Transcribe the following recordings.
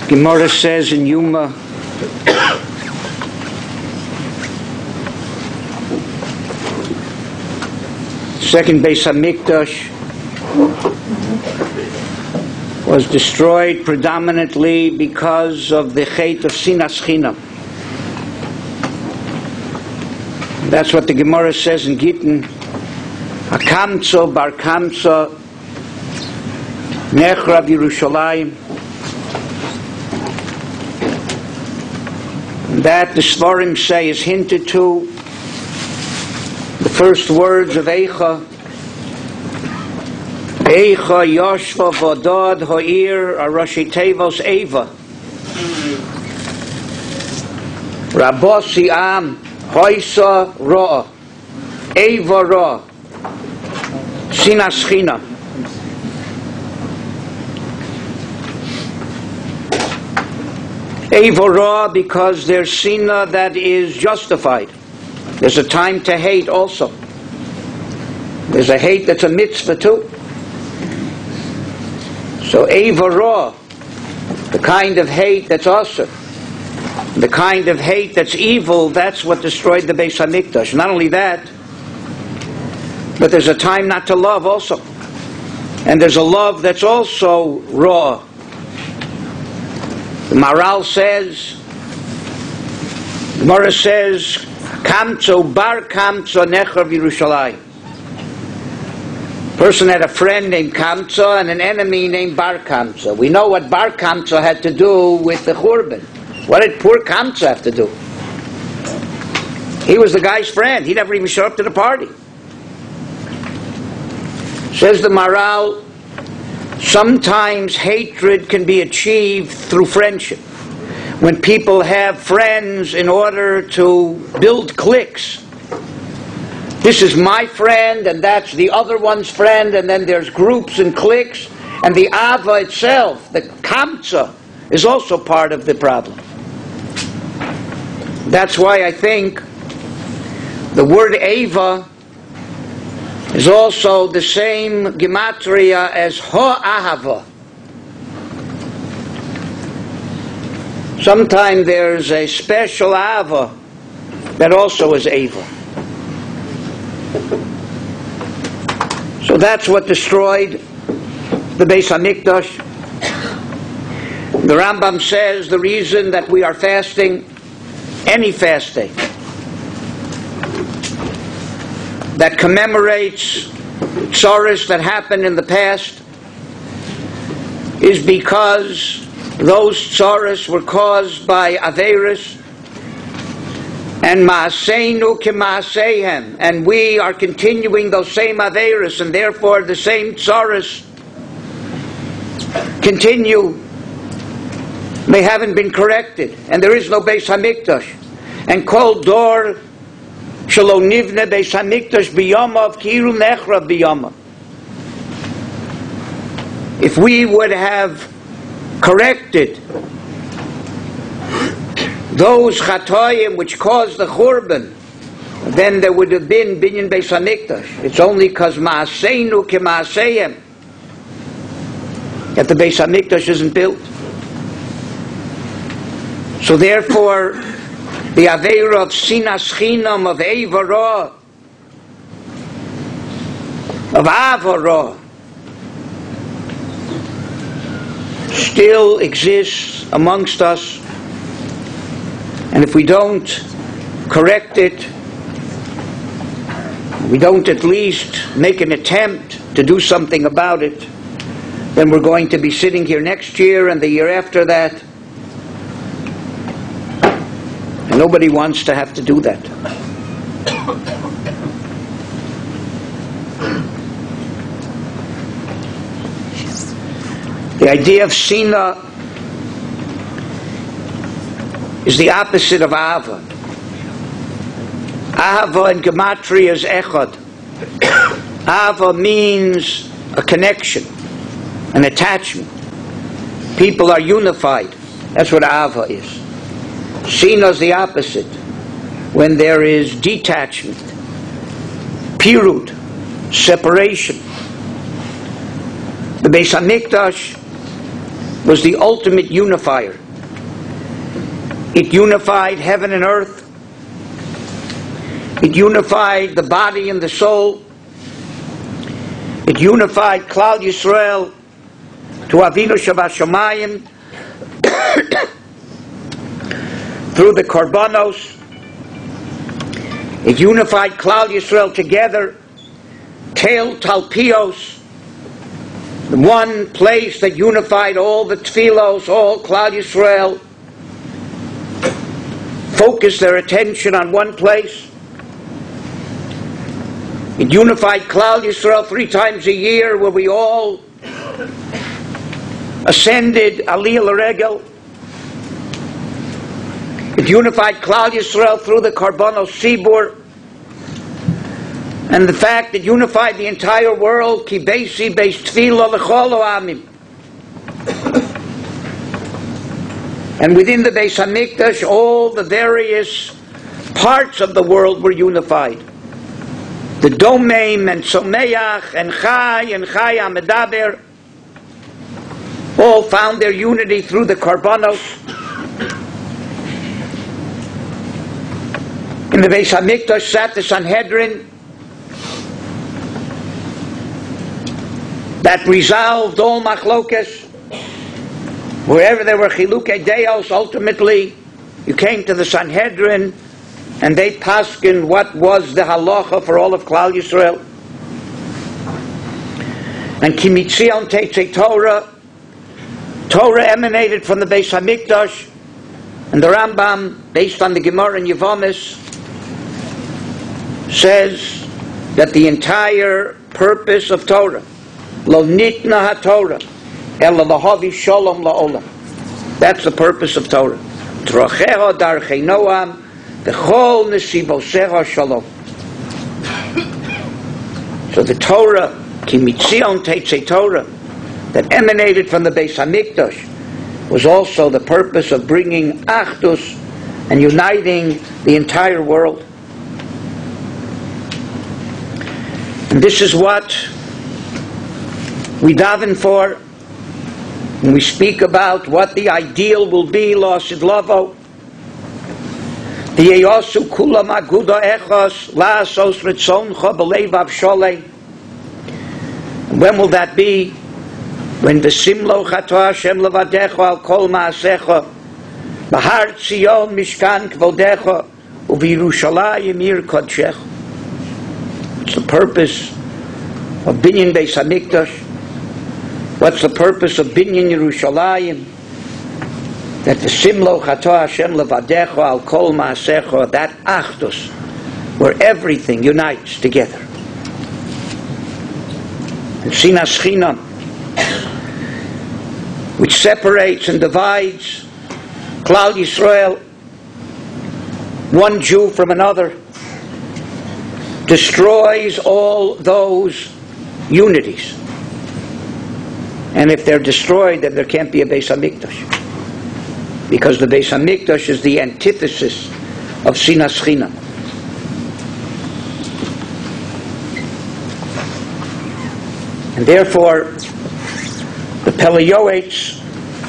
Gemara says in Yuma, second Beis Hamikdash was destroyed predominantly because of the hate of Sina. That's what the Gemara says in Gittin. Hakamtso bar kamtso nechrav Yerushalayim. That the Svarim say is hinted to the first words of Eicha. Eicha Yoshva Vodod Ho'ir Arashi Tevos Eva Rabosi Am Hoisa Ra Eva Ra Sina Schina. Eva Ra, because there's Sina that is justified. There's a time to hate also. There's a hate that's a mitzvah too. So Eva Ra, the kind of hate that's awesome, the kind of hate that's evil, that's what destroyed the Beis Hamikdash. Not only that, but there's a time not to love also. And there's a love that's also raw. The Maral says, the Gemara says, Kamtso bar kamtso nechrav Yerushalayim. Person had a friend named Kamtso and an enemy named Bar Kamtso. We know what Bar Kamtso had to do with the Churban. What did poor Kamtso have to do? He was the guy's friend. He never even showed up to the party. Says the Maral, sometimes hatred can be achieved through friendship. When people have friends in order to build cliques. This is my friend, and that's the other one's friend, and then there's groups and cliques, and the Ahava itself, the Kamtsa, is also part of the problem. That's why I think the word Eva is also the same gematria as Ahava. Sometimes there's a special Ahava that also is Eva. So that's what destroyed the Beis Hamikdash. The Rambam says the reason that we are fasting, any fasting, that commemorates tsaros that happened in the past, is because those tsaros were caused by Averis, and ma'aseinu k'ma'aseihem, and we are continuing those same Averis, and therefore the same tsaros continue. They haven't been corrected, and there is no Beis Hamikdash. And kol dor shelo nivne Beis Hamikdash biyamav kiru nechrav biyamav. If we would have corrected those chatoyim which caused the churban, then there would have been binyan Beis Hamikdash. It's only because ma'aseinu k'ma'aseihem that the Beis Hamikdash isn't built. So therefore, the aveira of sinas chinam, of evara, of avara, still exists amongst us. And if we don't correct it, we don't at least make an attempt to do something about it, then we're going to be sitting here next year and the year after that. And nobody wants to have to do that. The idea of Sina is the opposite of Ahava. Ahava in Gematria is Echad. Ahava means a connection, an attachment. People are unified. That's what Ahava is. Sina is the opposite. When there is detachment, pirut, separation. The Beis Hamikdash was the ultimate unifier. It unified heaven and earth. It unified the body and the soul. It unified Klal Yisrael to Avinu Shabashamayim through the Korbanos. It unified Klal Yisrael together, Tel Talpios, the one place that unified all the Tfilos, all Klal Yisrael, focused their attention on one place. It unified Klal Yisrael 3 times a year, where we all ascended Aliyah L'Regel. It unified Klal Yisrael through the Karbanos Sibur, and the fact that unified the entire world, Ki Beisi Beis Tefillah L'chol Ha'amim. And within the Beis HaMikdash, all the various parts of the world were unified. The Domeim and Someach and Chai HaMedaber all found their unity through the Karbanos. In the Beis HaMikdash sat the Sanhedrin that resolved all machlokes. Wherever there were chilukei deos, ultimately you came to the Sanhedrin and they paskin what was the halacha for all of Klal Yisrael. And Kimitzion Teitzei Torah, Torah emanated from the Beis HaMikdash, and the Rambam, based on the Gemara in Yevomis, says that the entire purpose of Torah, Lo nitna ha-Torah, ela lahavi shalom la'olam. That's the purpose of Torah. Trocheha darchei noam, v'chol nesibosecha shalom. So the Torah, Ki mitzion teitzei Torah, that emanated from the Beis HaMikdash, was also the purpose of bringing achdus and uniting the entire world. And this is what we daven for when we speak about what the ideal will be, Lo Sidlavo. V'yeyosu kulam aguda echos la'asos ritzoncha b'leivav sholei. When will that be? When v'simlo chato Hashem levadecha al kol ma'asecha b'har Tzion mishkan kvodecha u'v'Yerushalayim ir kodshecha. What's the purpose of Binyan Beis HaMikdash? What's the purpose of Binyan Yerushalayim? That the Simlo Chato Hashem Levadecha Al Kol Ma'asecha, that Achdus, where everything unites together. And Sina, which separates and divides Klal Yisrael, one Jew from another, destroys all those unities. And if they're destroyed, then there can't be a Beis HaMikdash. Because the Beis HaMikdash is the antithesis of Sina. And therefore, the Peleiotes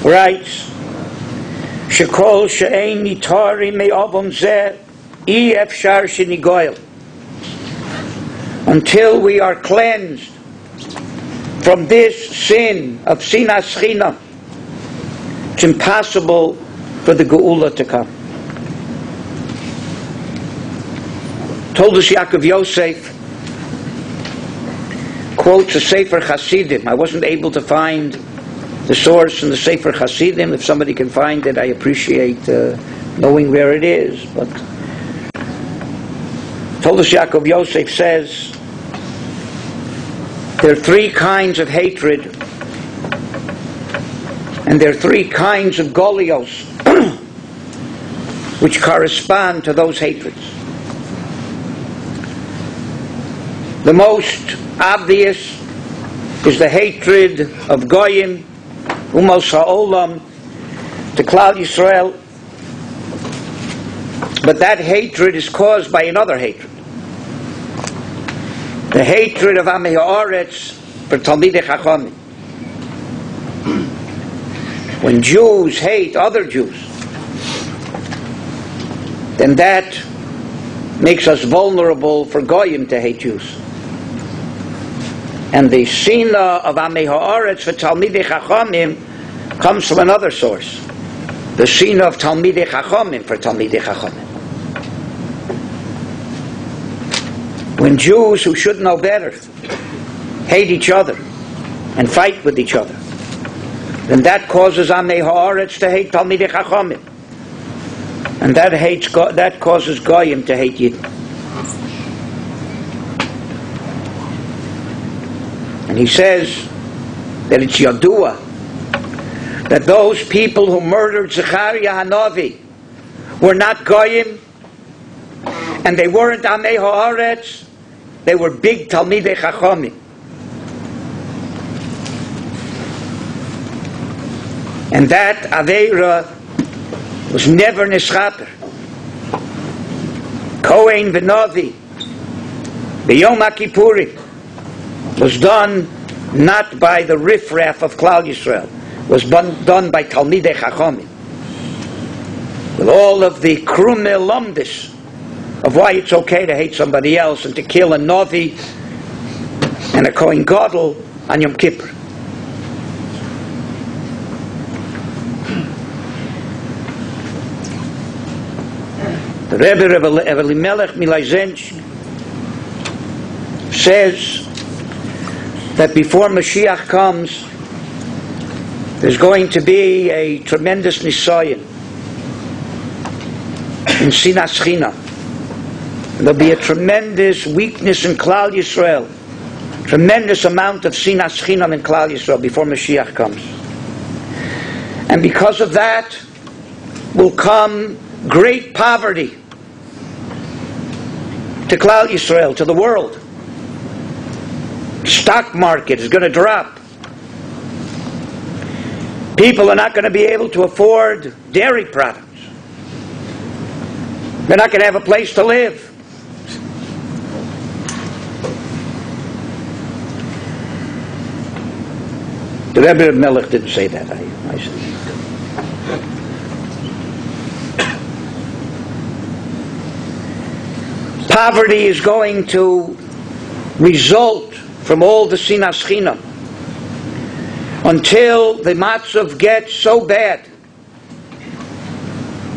writes, Shekol she'ein nitari me'avon zeh, I efshar shenigoyel. Until we are cleansed from this sin of Sina Schina, it's impossible for the Geula to come. Told us Yaakov Yosef, quotes a Sefer Hasidim. I wasn't able to find the source in the Sefer Hasidim. If somebody can find it, I appreciate knowing where it is. But told us Yaakov Yosef says, there are 3 kinds of hatred, and there are 3 kinds of golios which correspond to those hatreds. The most obvious is the hatred of Goyim, Umos Ha'olam, to Klal Yisrael. But that hatred is caused by another hatred. The hatred of Amei Ha'aretz for Talmidei Chachamim. when Jews hate other Jews, then that makes us vulnerable for Goyim to hate Jews. And the Sina of Amei Haaretz for Talmidei Chachamim comes from another source. The Sina of Talmidei Chachamim for Talmidei Chachamim. When Jews who should know better hate each other and fight with each other, then that causes Amei Haaretz to hate Talmidei Chachamim. And that causes Goyim to hate Yidden. And he says that it's Yadua that those people who murdered Zechariah Hanavi were not Goyim, and they weren't Amei Haaretz, they were big Talmidei Chachamim. And that Aveira was never nischaper. Kohen v'Navi, b'Yom HaKippurim, was done not by the riffraff of Klal Yisrael, was done by Talmidei Chachamim, with all of the krumei lumdis of why it's okay to hate somebody else and to kill a Navi and a Kohen Gadol on Yom Kippur. The Rebbe Elimelech Milaizench says that before Mashiach comes, there's going to be a tremendous nisayon in Sina. There'll be a tremendous weakness in Klal Yisrael, tremendous amount of Sina Chinam in Klal Yisrael before Mashiach comes. And because of that will come great poverty to Klal Yisrael, to the world. Stock market is going to drop. People are not going to be able to afford dairy products. They're not going to have a place to live. The Rebbe of Melech didn't say that. I said that. Poverty is going to result from all the Sinas Chinam until the matzav gets so bad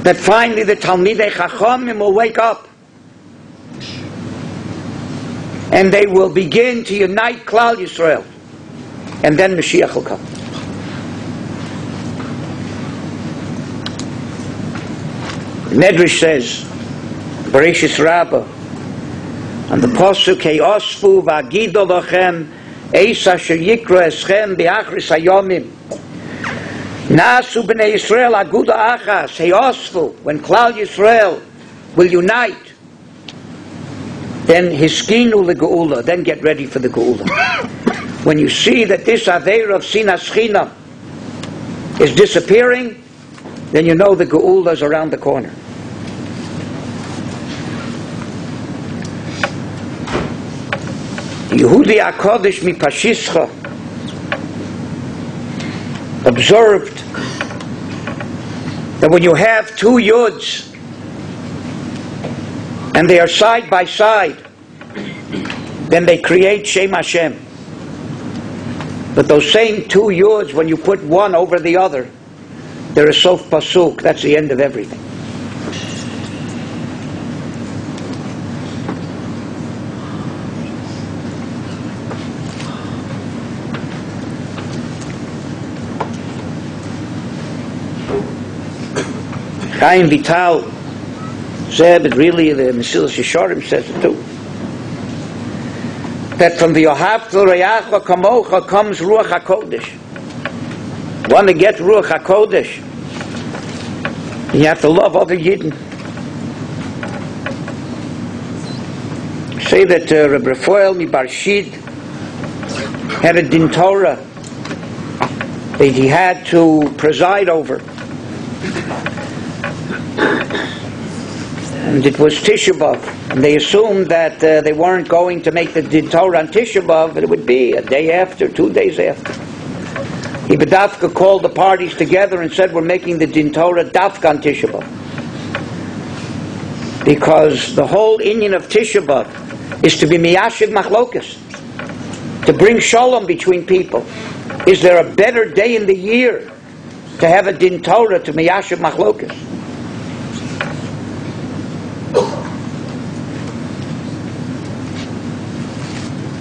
that finally the Talmidei Chachamim will wake up and they will begin to unite Klal Yisrael, and then Mashiach will come. Medrash says, Bereshis Rabbah, and the pasuk Hey Osfu v'Agido lochem Eis asher yikra eschem be'achris hayomim Nasu b'nei Yisrael aguda achas Hey Osfu, when Klal Yisrael will unite, then hiskinu leGeula, then get ready for the Geula. When you see that this Aveira of Sinas Chinam is disappearing, then you know the Geula is around the corner. Yehudi HaKodesh mipashischa observed that when you have two Yuds and they are side by side, then they create Shem Hashem. But those same two Yuds, when you put one over the other, there is Sof Pasuk. That's the end of everything. Chaim Vital said, but really the Mesilas Yesharim says it too, that from the Ohavta Reyacha Kamocha comes Ruach HaKodesh. Want to get Ruach HaKodesh, you have to love other Yidden. Say that Rabbi Raphael Mibarshid had a din Torah that he had to preside over. And it was Tisha B'Av. And they assumed that they weren't going to make the din Torah on Tisha B'Av, but it would be a day after, 2 days after. He bedafka called the parties together and said, we're making the Din Torah dafka on Tisha B'Av. Because the whole inyan of Tisha B'Av is to be miyashiv machlokas, to bring shalom between people. Is there a better day in the year to have a Din Torah to miyashiv machlokas?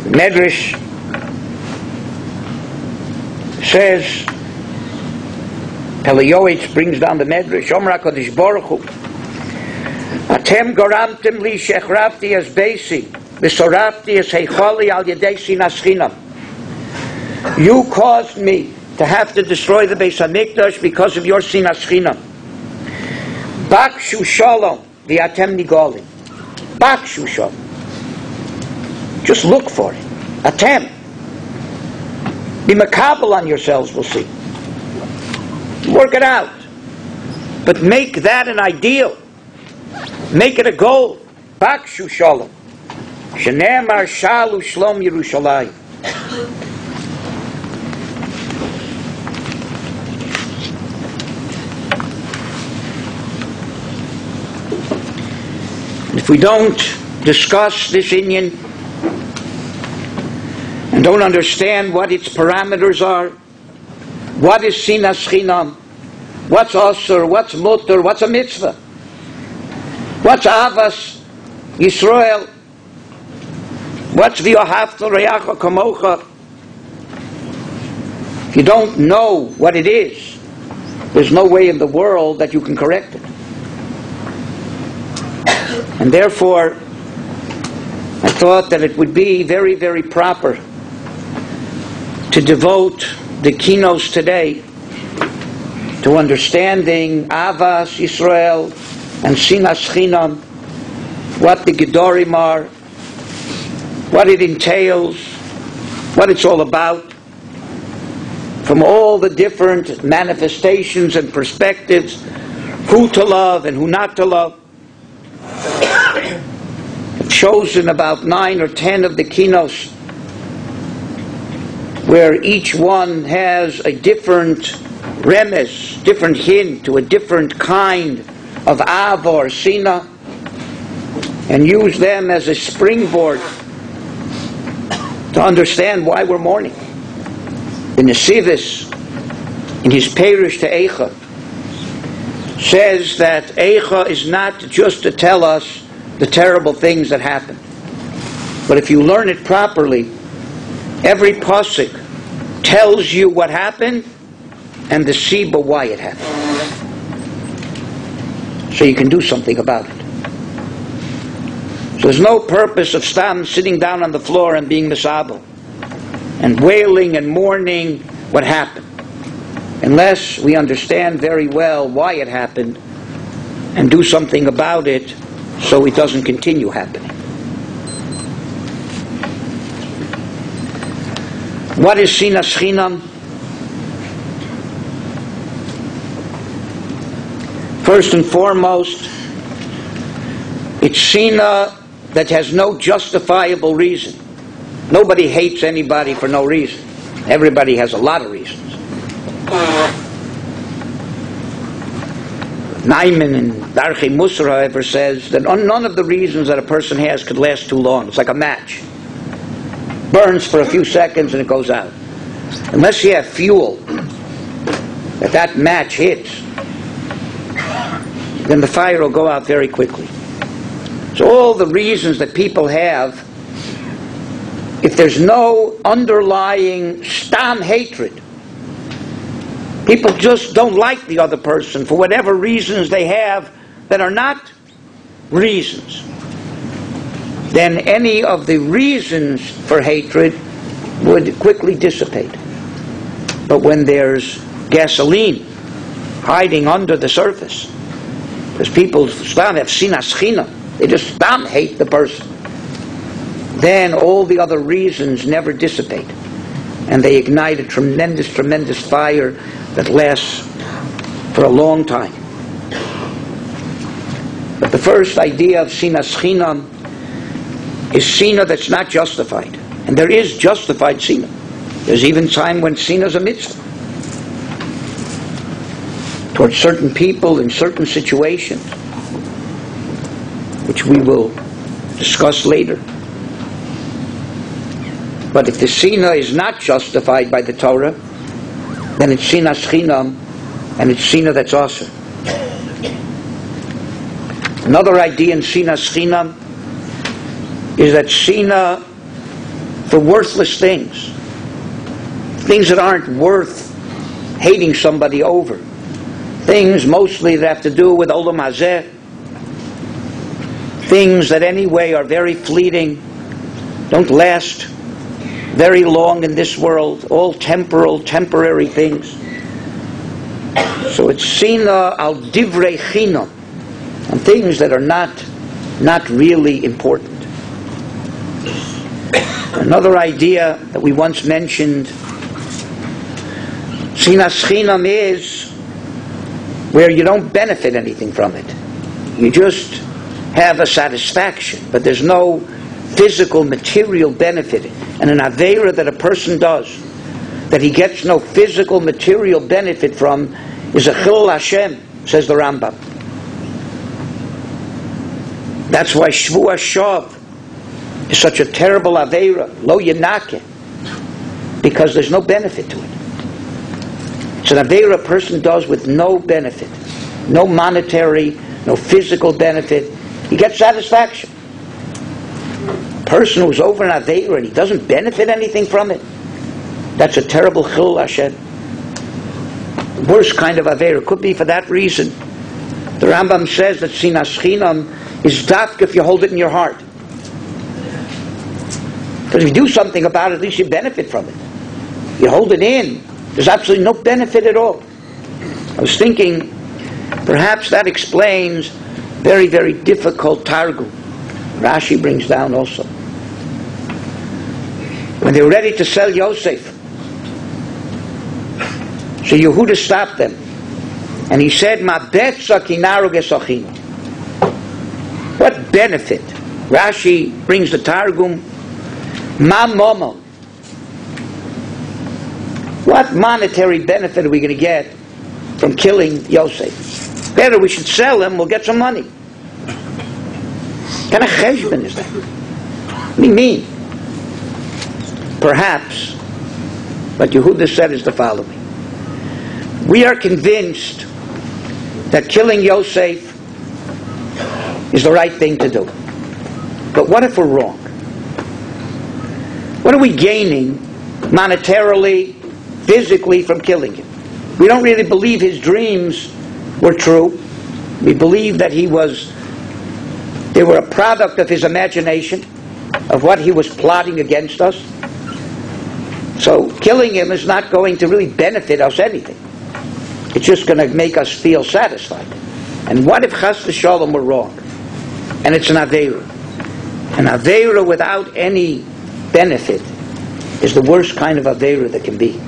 Medrash says, Eliyahu brings down the Medrash, Omra Kodesh Baruch Hu, Atem garamtem li shechrafti as beisi, v'sorafti as heichali al yedei sinas chinam. You caused me to have to destroy the Beis HaMikdash because of your sinas chinam. Bakshu shalom v'atem nigolim. Bakshu shalom. Just look for it. Attempt. Be makabel on yourselves, we'll see. Work it out. But make that an ideal. Make it a goal. Bakshu shalom. Shenemar shalu shlom Yerushalayim. If we don't discuss this inyan and don't understand what its parameters are, what is sinas chinam, what's asur, what's mutter, what's a mitzvah, what's avas Yisrael, what's v'yohavta reyacha kamocha. If you don't know what it is, there's no way in the world that you can correct it. And therefore, I thought that it would be very, very proper to devote the Kinos today to understanding Avas Yisrael and Sinas Chinam, what the Gedorim are, what it entails, what it's all about, from all the different manifestations and perspectives, who to love and who not to love. I've chosen about 9 or 10 of the Kinos where each one has a different remez, different hint to a different kind of Ahava or Sina, and use them as a springboard to understand why we're mourning. The Nesivis, in his Perish to Eicha, says that Eicha is not just to tell us the terrible things that happen, but if you learn it properly, every pasuk tells you what happened and the siba why it happened, so you can do something about it. So there's no purpose of stam sitting down on the floor and being misabel and wailing and mourning what happened, unless we understand very well why it happened and do something about it so it doesn't continue happening. What is sinas chinam? First and foremost, it's Sina that has no justifiable reason. Nobody hates anybody for no reason. Everybody has a lot of reasons. Naiman in Darchei Musar, however, says that none of the reasons that a person has could last too long. It's like a match. Burns for a few seconds and it goes out. Unless you have fuel that match hits, then the fire will go out very quickly. So all the reasons that people have, if there's no underlying stam hatred, people just don't like the other person for whatever reasons they have that are not reasons, then any of the reasons for hatred would quickly dissipate. But when there's gasoline hiding under the surface, because people stam have sinas chinam, they just stam hate the person, then all the other reasons never dissipate, and they ignite a tremendous, tremendous fire that lasts for a long time. But the first idea of sinas chinam is Sina that's not justified. And there is justified Sina. There's even time when Sina is a mitzvah. towards certain people in certain situations, which we will discuss later. But if the Sina is not justified by the Torah, then it's Sina Chinam, and it's Sina that's awesome. Another idea in Sina Chinam is that Sina for worthless things that aren't worth hating somebody over, things mostly that have to do with Olam Hazeh, things that anyway are very fleeting, don't last very long in this world, all temporary things. So it's Sina al divrei chinam, on things that are not really important. Another idea that we once mentioned, Sina Chinam is where you don't benefit anything from it. You just have a satisfaction, but there's no physical, material benefit. And an Aveira that a person does, that he gets no physical, material benefit from, is a Chilul Hashem, says the Rambam. That's why Shvuah Shav is such a terrible Aveira, Lo Yenake, because there's no benefit to it. It's an Aveira a person does with no benefit, no monetary, no physical benefit. He gets satisfaction. A person who's over an Aveira and he doesn't benefit anything from it, that's a terrible Chilul Hashem. Worst kind of Aveira. Could be for that reason. The Rambam says that Sina Chinam is dafka if you hold it in your heart. Because if you do something about it, at least you benefit from it. You hold it in, there's absolutely no benefit at all. I was thinking, perhaps that explains very, very difficult Targum. Rashi brings down also. When they were ready to sell Yosef, so Yehuda stopped them. And he said, Ma betza kinaru gesachinu. What benefit? Rashi brings the Targum, Ma momo. What monetary benefit are we going to get from killing Yosef? Better we should sell him, we'll get some money. What kind of cheshbon is that? What do you mean? Perhaps what Yehuda said is the following. We are convinced that killing Yosef is the right thing to do. But what if we're wrong? What are we gaining monetarily, physically from killing him? We don't really believe his dreams were true. We believe that they were a product of his imagination, of what he was plotting against us. So killing him is not going to really benefit us anything. It's just going to make us feel satisfied. And what if Chas v'Shalom were wrong? And it's an Aveira. An Aveira without any benefit is the worst kind of Aveira that can be.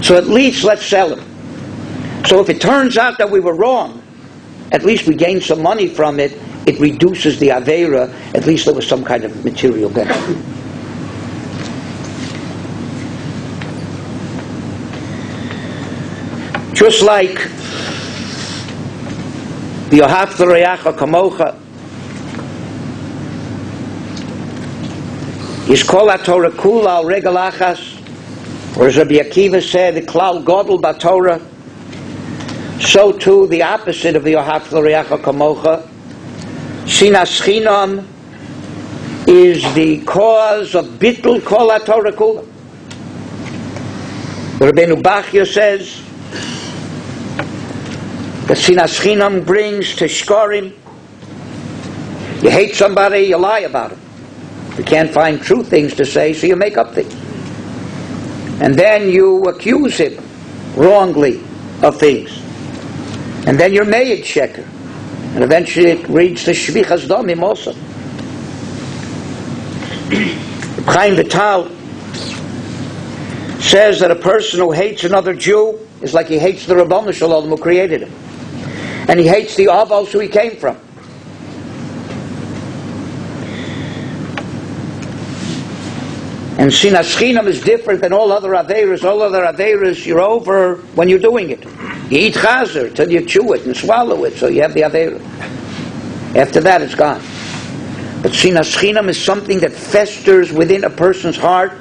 So at least let's sell him. So if it turns out that we were wrong, at least we gained some money from it. It reduces the Aveira. At least there was some kind of material benefit. Just like the Ahavta Reyacha Kamocha is Kol HaTorah Kula Al Regel Achas, or as Rabbi Akiva said, the Klal Godel BaTorah. So too the opposite of the Ahavta Reyacha Kamocha, Sina Chinam, is the cause of Bittul Kol HaTorah Kula. Rabbeinu Bachya says that Sina Chinam brings to Shkorim. You hate somebody, you lie about him. You can't find true things to say, so you make up things. And then you accuse him wrongly of things. And then you're made sheker. And eventually it reads to Shvichas Domim also. Chaim Vital says that a person who hates another Jew is like he hates the Rabbanu Shalom who created him. And he hates the Avos who he came from. And Sinas Chinam is different than all other Averas. All other Averas, you're over when you're doing it. You eat chazer till you chew it and swallow it, so you have the Avera. After that, it's gone. But Sinas Chinam is something that festers within a person's heart,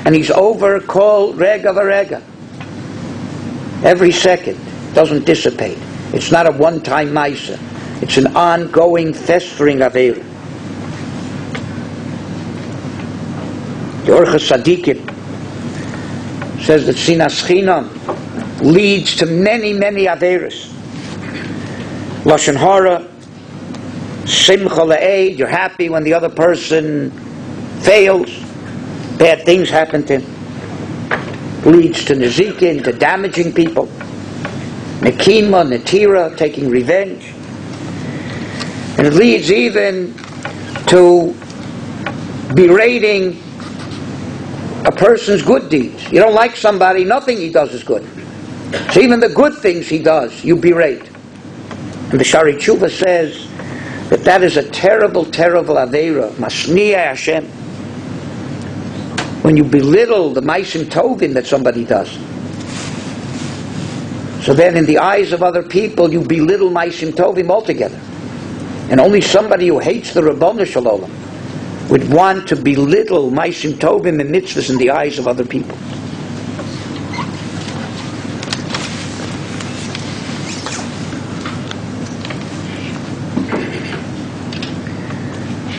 and he's over kol rega v'rega. Every second. Doesn't dissipate. It's not a one-time maisa. It's an ongoing, festering Avera. The Orchos Tzadikim says that Sinas Chinam leads to many, many Averas. Lashon Hara, Simcha La'ed, you're happy when the other person fails, bad things happen to him. Leads to Nezikin, to damaging people. Nekima, Netira, taking revenge. And it leads even to berating a person's good deeds. You don't like somebody, nothing he does is good. So even the good things he does, you berate. And the Shari Tshuva says that that is a terrible, terrible Aveira. Masniya Hashem. When you belittle the Maisim Tovim that somebody does. So then in the eyes of other people, you belittle Maisim Tovim altogether. And only somebody who hates the Rabbanu Shalom would want to belittle Maisim Tovim and mitzvahs in the eyes of other people.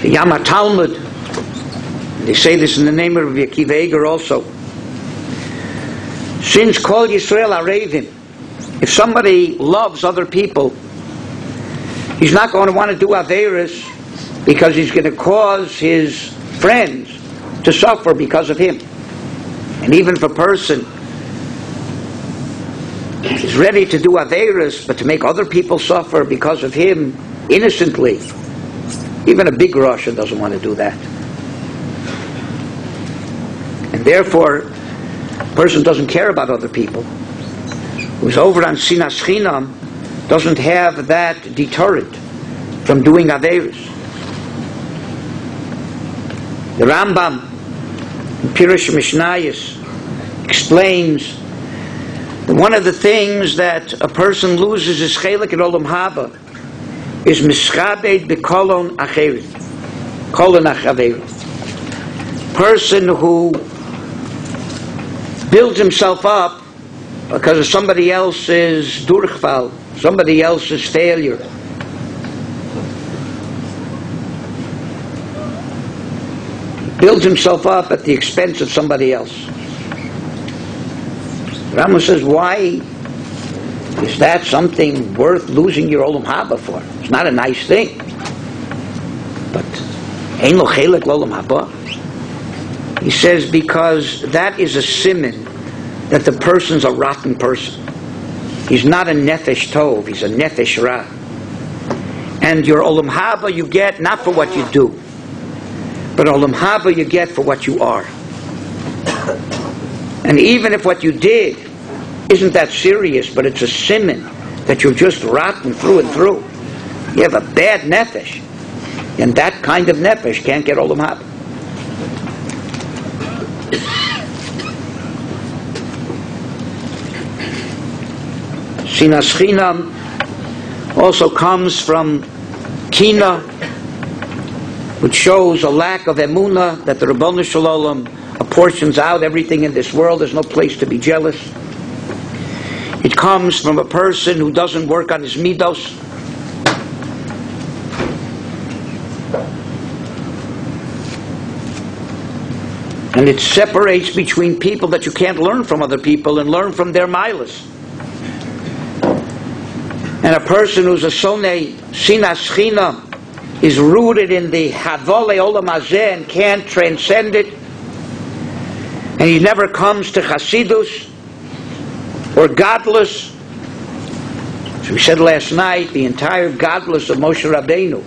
The Yama Talmud, they say this in the name of Rabbi Akiva Eger also. Since Kol Yisrael Arevim, if somebody loves other people, he's not going to want to do Averis because he's going to cause his friends to suffer because of him. And even if a person is ready to do Averis, but to make other people suffer because of him innocently, even a big Rasha doesn't want to do that. And therefore, a person doesn't care about other people. Who's over on Sinas Chinam doesn't have that deterrent from doing Averis. The Rambam in Pirush Mishnayos explains that one of the things that a person loses his chelik in Olam Haba is mischabed bekolon acherit, kolon achaverit. Person who builds himself up because of somebody else's durchfall, somebody else's failure. Builds himself up at the expense of somebody else. Rambam says, why is that something worth losing your Olam Haba for? It's not a nice thing. But ein lo chelik l'Olam Haba. He says because that is a siman that the person's a rotten person. He's not a nefesh tov, he's a nefesh ra. And your Olam Haba you get not for what you do, but Olam Haba you get for what you are. And even if what you did isn't that serious, but it's a siman that you're just rotten through and through. You have a bad nefesh, and that kind of nefesh can't get Olam Haba. Sinas Chinam also comes from Kina, which shows a lack of emunah, that the Rabbanu Shalom apportions out everything in this world. There's no place to be jealous. It comes from a person who doesn't work on his midos. And it separates between people that you can't learn from other people and learn from their milas. And a person who's a sonei sinas chinam is rooted in the havole olam hazeh and can't transcend it. And he never comes to chasidus or godless. As we said last night, the entire godless of Moshe Rabbeinu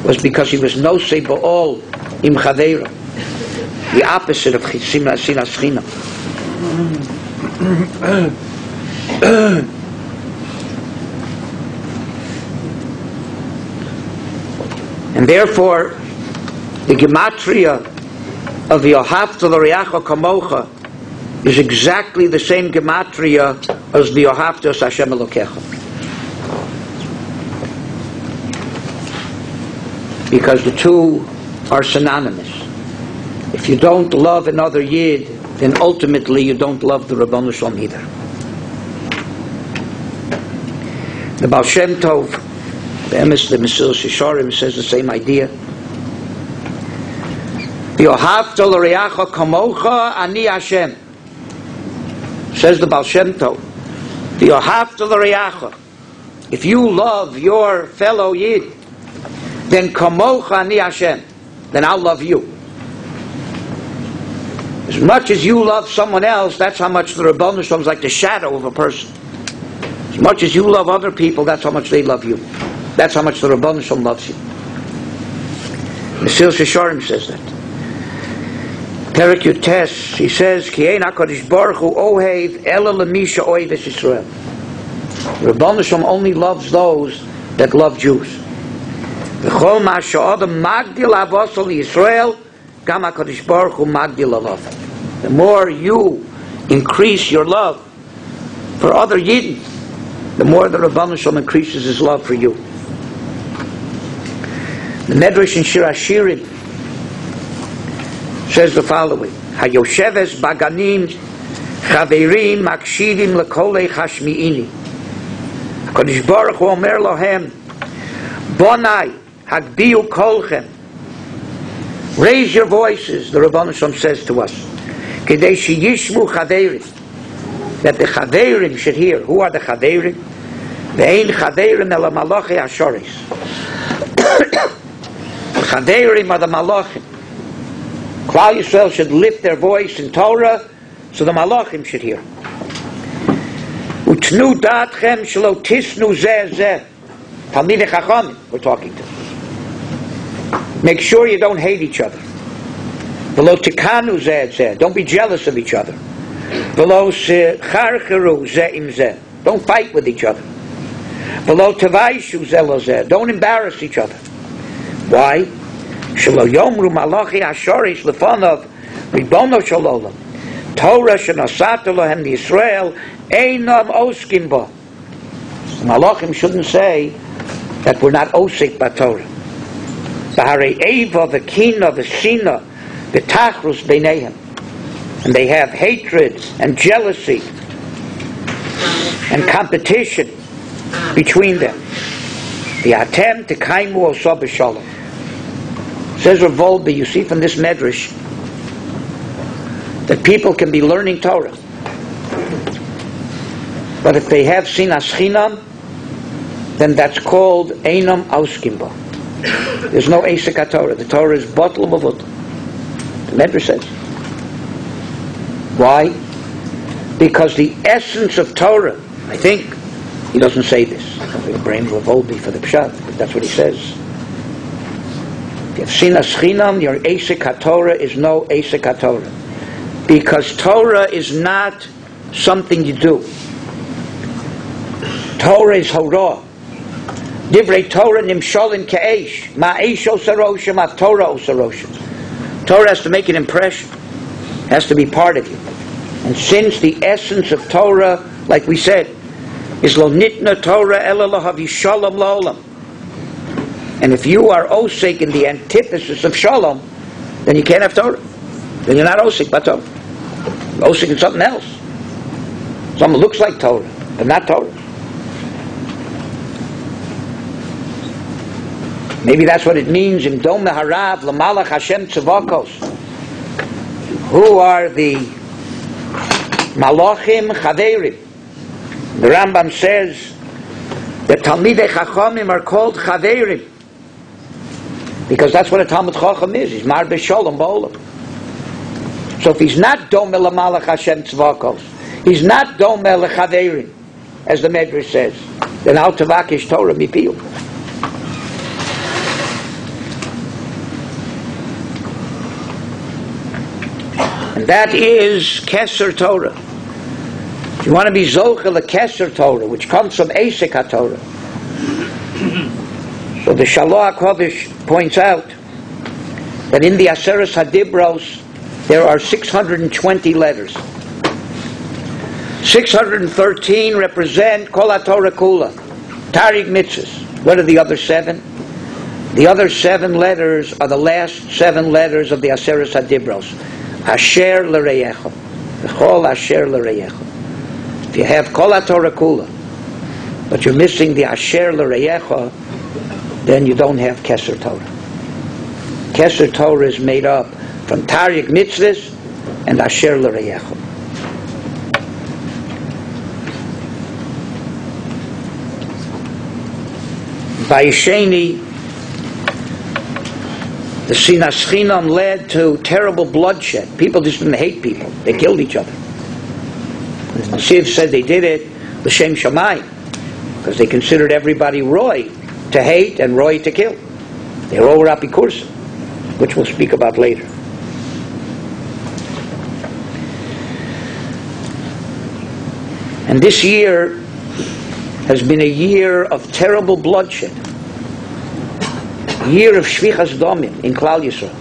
was because he was nosei ba'ol im chaveira, the opposite of sinas chinam. And therefore, the gematria of V'yohavta l'reacha kamocha is exactly the same gematria as V'yohavta es Hashem Elokecha. Because the two are synonymous. If you don't love another Yid, then ultimately you don't love the Rabbanu Shalom either. The Baal Shem Tov, the Mesilas Yesharim, says the same idea. V'yohavta l'reacha kamocha ani Hashem. Says the Baal Shem Tov. V'yohavta l'reacha. If you love your fellow Yid, then kamocha ani Hashem. Then I'll love you. As much as you love someone else, that's how much the Rabbanu Shalom is like the shadow of a person. As much as you love other people, that's how much they love you. That's how much the Rabbanu Shalom loves you. Mesilas Yesharim says that. Perek Yutes, he says, Ki ein HaKadosh Baruch Hu ohev ela lemisha oheves Yisrael. Rabbanu Shalom only loves those that love Jews. V'chol ma she'adam magdil avosol Yisrael, gam HaKadosh Baruch Hu magdil alav. The more you increase your love for other Yidden, the more the Rabbanu Shalom increases his love for you. The Medrash in Shir HaShirim says the following: Hayosheves baganim chaverim makshidim lekolei chashmiini. HaKadosh Baruch Hu omer lohem bonai hagbiu kolchem. Raise your voices, the Rabbanu Shalom says to us, kedei sheyishmu chaverim, that the chaverim should hear. Who are the chaverim? Ve'ein chaverim ela malachi hashoris. The chaverim are the malachim. Klal Yisrael should lift their voice in Torah, so the malachim should hear. Utnu datchem shelo tisnu zeh zeh. Talmidei Chachamim we're talking to. Make sure you don't hate each other. V'lo tikanu zeh zeh. Don't be jealous of each other. V'lo secharcheru zeh im zeh. Don't fight with each other. V'lo tevaishu zeh lo zeh. Don't embarrass each other. Why? Shelo yomru malachi hashoris lefanov ribono shalom. Torah shenasat lohem Yisrael einam oskim bo. The malachim shouldn't say that we're not osik by Torah. B'harei eva v'kina v'sina v'tachrus b'neihem. And they have hatred and jealousy and competition between them. V'atem tekaimu osa b'shalom. Says Rav Volbe, you see from this medrash that people can be learning Torah, but if they have sinas chinam, then that's called einam auskimba. There's no esek HaTorah. The Torah is bottle mavut. The medrash says. Why? Because the essence of Torah, I think, he doesn't say this. I don't think brain Rav Volbe for the pshat, but that's what he says. If you have sinas chinam, your esek HaTorah is no esek HaTorah. Because Torah is not something you do. Torah is horah. Divrei Torah nimsholin ke'esh. Ma'esh osaroshem, Torah osaroshem. Torah has to make an impression. Has to be part of you. And since the essence of Torah, like we said, is lo nitna Torah ela lahavi shalom la'olam. And if you are osik in the antithesis of shalom, then you can't have Torah. Then you're not osik but Torah. You're osik in something else. Something looks like Torah, but not Torah. Maybe that's what it means in Dom Harav Lamalach Hashem Tzavakos. Who are the Malachim Chaverim? The Rambam says that Talmidei Chachamim are called Chaverim because that's what a Talmid Chacham is. He's Mar B'Sholom Ba'olam. So if he's not Dom Lamalach Hashem Tzavakos, he's not Dom Chaverim, as the Medrash says, then Al Tavakish Torah Mipiyu. And that is Keser Torah. If you want to be Zochel the Keser Torah, which comes from Esek HaTorah. So the Shalom HaKodesh points out that in the Aseres HaDibros there are 620 letters. 613 represent Kol HaTorah Kula, Taryag Mitzvahs. What are the other 7? The other 7 letters are the last 7 letters of the Aseres HaDibros. Asher L'Reyecha. V'chol Asher L'Reyecha. If you have Kol HaTorah Kula, but you're missing the Asher L'Reyecha, then you don't have Keser Torah. Keser Torah is made up from Taryag Mitzvahs and Asher L'Reyecha. Vayisheni, the Sina led to terrible bloodshed. People just didn't hate people. They killed each other. The Siv said they did it l'shem shamayim, because they considered everybody roy to hate and roy to kill. They were all Rabbi Kursa, which we'll speak about later. And this year has been a year of terrible bloodshed. A year of Shvichas Domim in Klal Yisrael.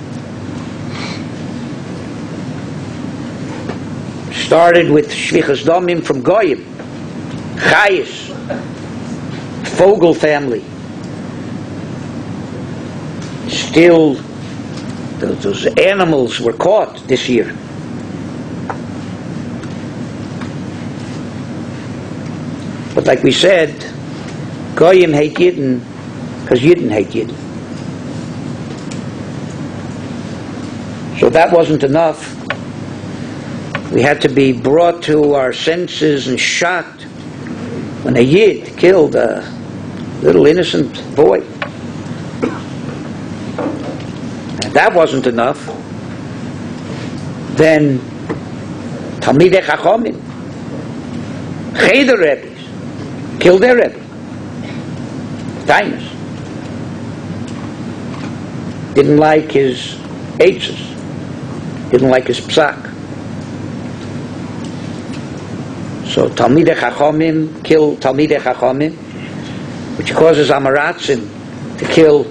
Started with Shvichas Domim from Goyim, Chayis, Fogel family. Still, those animals were caught this year. But like we said, Goyim hate Yidden because Yidden hate Yidden. So that wasn't enough. We had to be brought to our senses and shocked when a Yid killed a little innocent boy. And that wasn't enough. Then Talmidei Chachomim, Cheder Rebbes, killed their Rebbe. Tainus. Didn't like his eitzes. Didn't like his psak. So Talmidei Chachomim kill Talmidei Chachomim, which causes Amaratzim to kill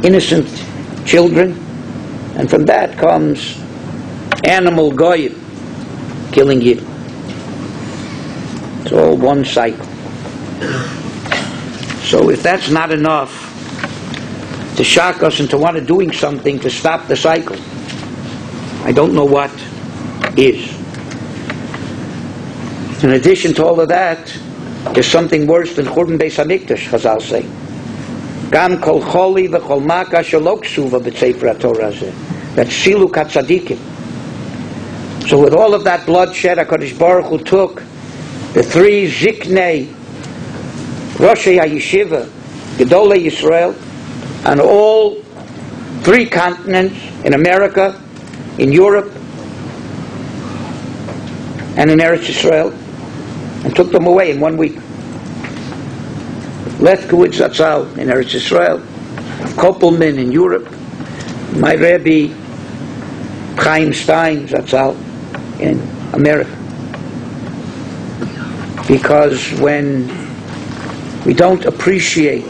innocent children, and from that comes animal Goyim killing Yidden. It's all one cycle. So if that's not enough to shock us into want to doing something to stop the cycle, I don't know what is. In addition to all of that, there's something worse than Churban Beis Hamikdash, Chazal say. Gam kol choli v'chol maka shelo ksuva b'Sefer HaTorah hazeh. That's Siluk HaTzadikim. So with all of that bloodshed, HaKadosh Baruch Hu took the 3 Ziknei Roshei HaYeshiva, Gedolei Yisrael, on all 3 continents, in America, in Europe, and in Eretz Yisrael, and took them away in 1 week. Leff Zatzal in Eretz Yisrael, Koppelman in Europe, my Rabbi Chaim Stein Zatzal in America. Because when we don't appreciate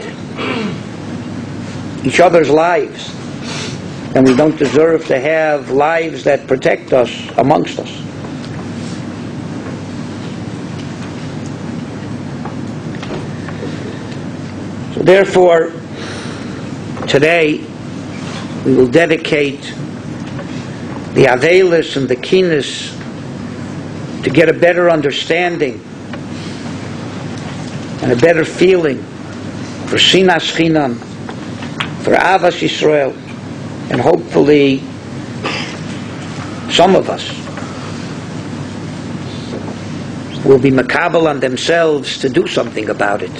each other's lives, then we don't deserve to have lives that protect us amongst us. So therefore, today we will dedicate the Avelis and the Kinos to get a better understanding and a better feeling for Sinas Chinam, for Avas Yisrael, and hopefully some of us will be makabel on themselves to do something about it.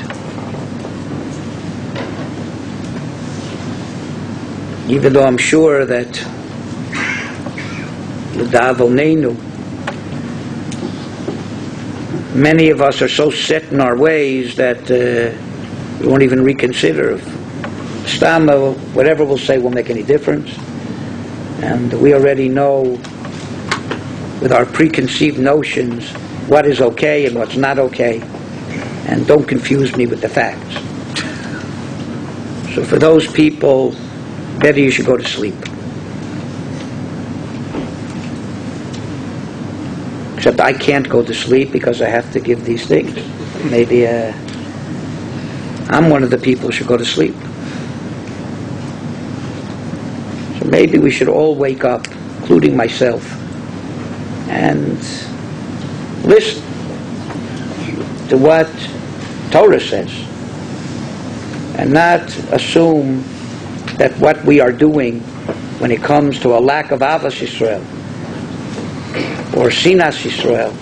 Even though I'm sure that L'davonenu, many of us are so set in our ways that we won't even reconsider if Stama, whatever we'll say, won't make any difference. And we already know with our preconceived notions what is okay and what's not okay. And don't confuse me with the facts. So for those people, better you should go to sleep. Except I can't go to sleep because I have to give these things. Maybe I'm one of the people who should go to sleep. So maybe we should all wake up, including myself, and listen to what Torah says, and not assume that what we are doing when it comes to a lack of Avas Yisrael or Sinas Yisrael,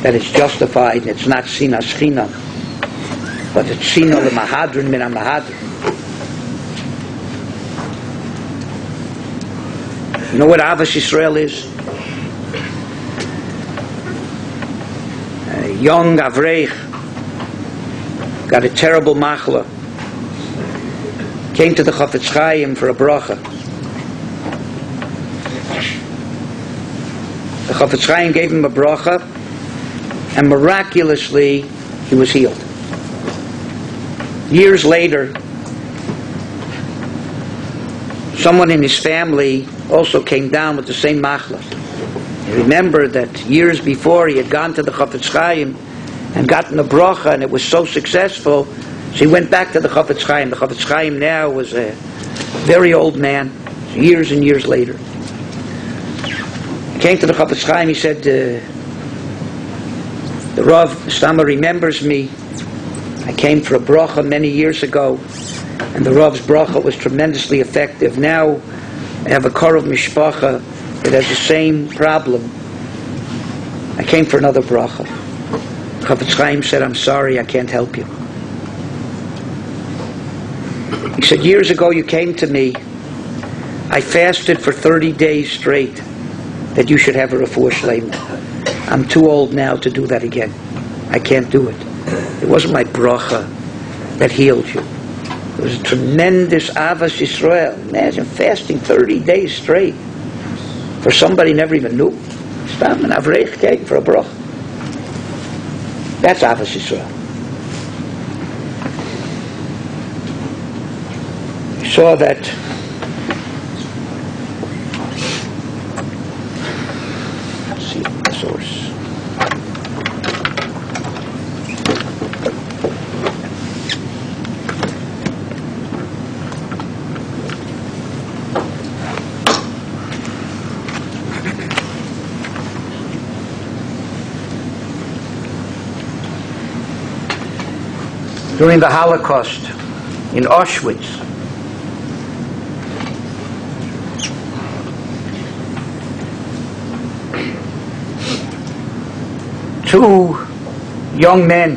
that it's justified. It's not Sinas China, but it's Sina l'mahadrin min ha-mahadrin. You know what Avas Yisrael is? A young Avreich got a terrible machla, came to the Chafetz Chaim for a bracha. The Chafetz Chaim gave him a bracha, and miraculously he was healed. Years later, someone in his family also came down with the same machla. He remembered that years before he had gone to the Chafetz Chaim and gotten a bracha, and it was so successful, so he went back to the Chafetz Chaim. The Chafetz Chaim now was a very old man, years and years later. He came to the Chafetz Chaim, he said, the Rav Stama remembers me. I came for a bracha many years ago, and the Rav's bracha was tremendously effective. Now I have a Korov Mishpacha that has the same problem. I came for another bracha. Chafetz Chaim said, I'm sorry, I can't help you. He said, years ago you came to me. I fasted for 30 days straight that you should have a refuah shleima. I'm too old now to do that again. I can't do it. It wasn't my bracha that healed you. It was a tremendous Avas Yisrael. Imagine fasting 30 days straight for somebody never even knew. Stam an Avreich came for a bracha. That's Avas Yisrael. You saw that source. During the Holocaust in Auschwitz, two young men,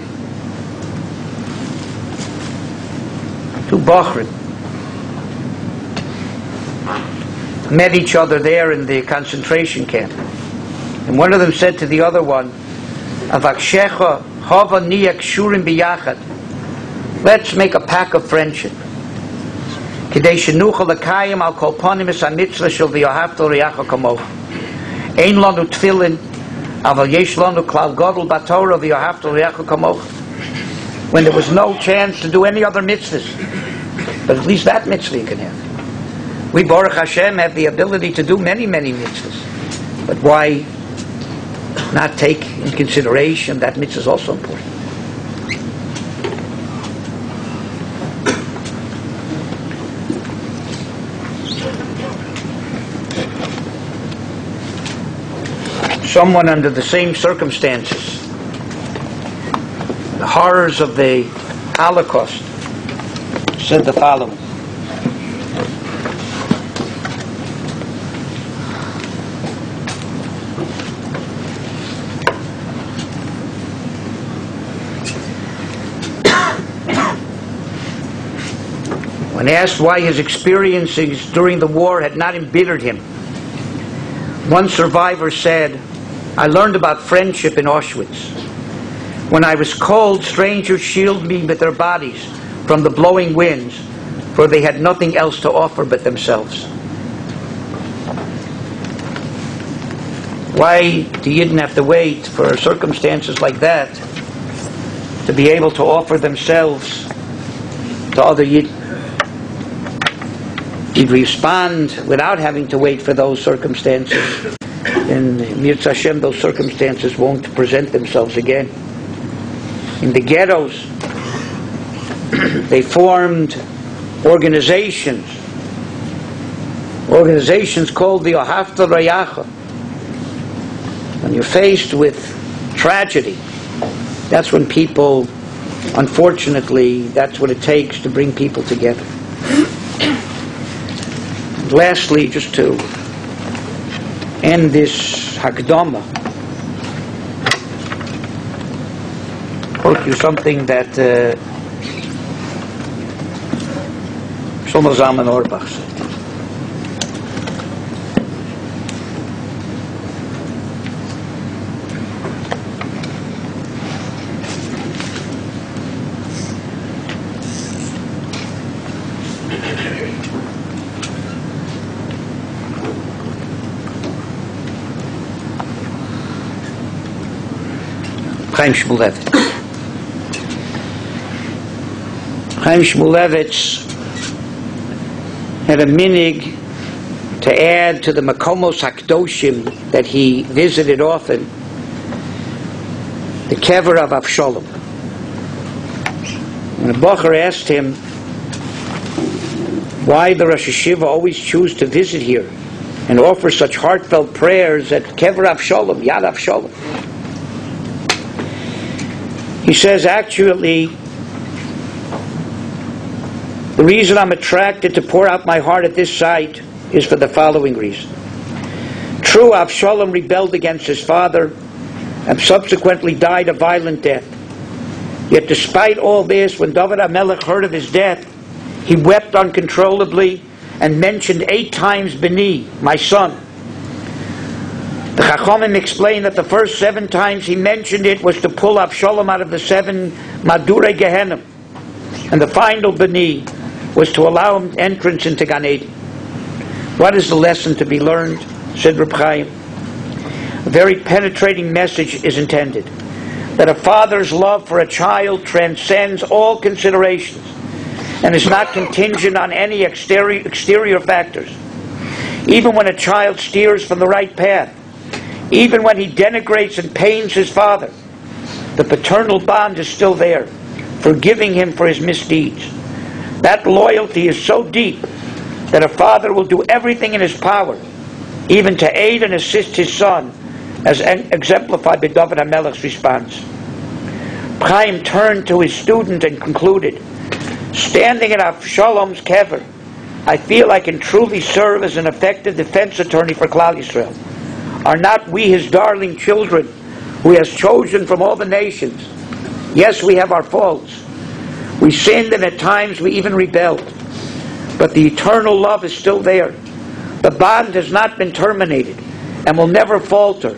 two Bachrim, met each other there in the concentration camp. And one of them said to the other one, Avakshecha hava niya kshurim biyachad. Let's make a pact of friendship. Kidei shenuchal l'kayim al kol panim es ha-mitzvah shel v'yohavto reyacha kamocha. Ein lanu tefillin, aval yesh lanu klal gadol batorah v'yohavto reyacha kamocha. When there was no chance to do any other mitzvahs, but at least that mitzvah you can have. We, Baruch Hashem, have the ability to do many, many mitzvahs. But why not take in consideration that mitzvah is also important? Someone under the same circumstances, the horrors of the Holocaust, said the following. When asked why his experiences during the war had not embittered him, one survivor said, I learned about friendship in Auschwitz. When I was cold, strangers shielded me with their bodies from the blowing winds, for they had nothing else to offer but themselves. Why do Yidden have to wait for circumstances like that to be able to offer themselves to other Yidden? He'd respond without having to wait for those circumstances. In Mirz Hashem, those circumstances won't present themselves again. In the ghettos, they formed organizations called the Ahavta Rayacha. When you're faced with tragedy, that's when people, unfortunately, that's what it takes to bring people together. And lastly, just to end this Hakdama, quote you something that Shlomo Zalman Auerbach said. Chaim Shmulevitz had a minig to add to the Makomos Hakdoshim that he visited often, the kever of Avshalom. When a Bocher asked him why the Rosh Hashiva always choose to visit here and offer such heartfelt prayers at kever Avshalom, Yad Avshalom, he says, actually, the reason I'm attracted to pour out my heart at this site is for the following reason. True, Avshalom rebelled against his father and subsequently died a violent death. Yet despite all this, when David HaMelech heard of his death, he wept uncontrollably and mentioned 8 times Beni, my son. The Chachamim explained that the first 7 times he mentioned it was to pull Avshalom out of the 7 Madurei Gehenim, and the final Beni was to allow him entrance into Gan Eden. What is the lesson to be learned? Said Reb Chaim. A very penetrating message is intended, that a father's love for a child transcends all considerations and is not contingent on any exterior factors. Even when a child steers from the right path, even when he denigrates and pains his father, the paternal bond is still there, forgiving him for his misdeeds. That loyalty is so deep that a father will do everything in his power, even to aid and assist his son, as exemplified by David HaMelech's response. Chaim turned to his student and concluded, standing at Avshalom's kever, I feel I can truly serve as an effective defense attorney for Klal Yisrael. Are not we his darling children, who he has chosen from all the nations? Yes, we have our faults. We sinned, and at times we even rebelled. But the eternal love is still there. The bond has not been terminated and will never falter.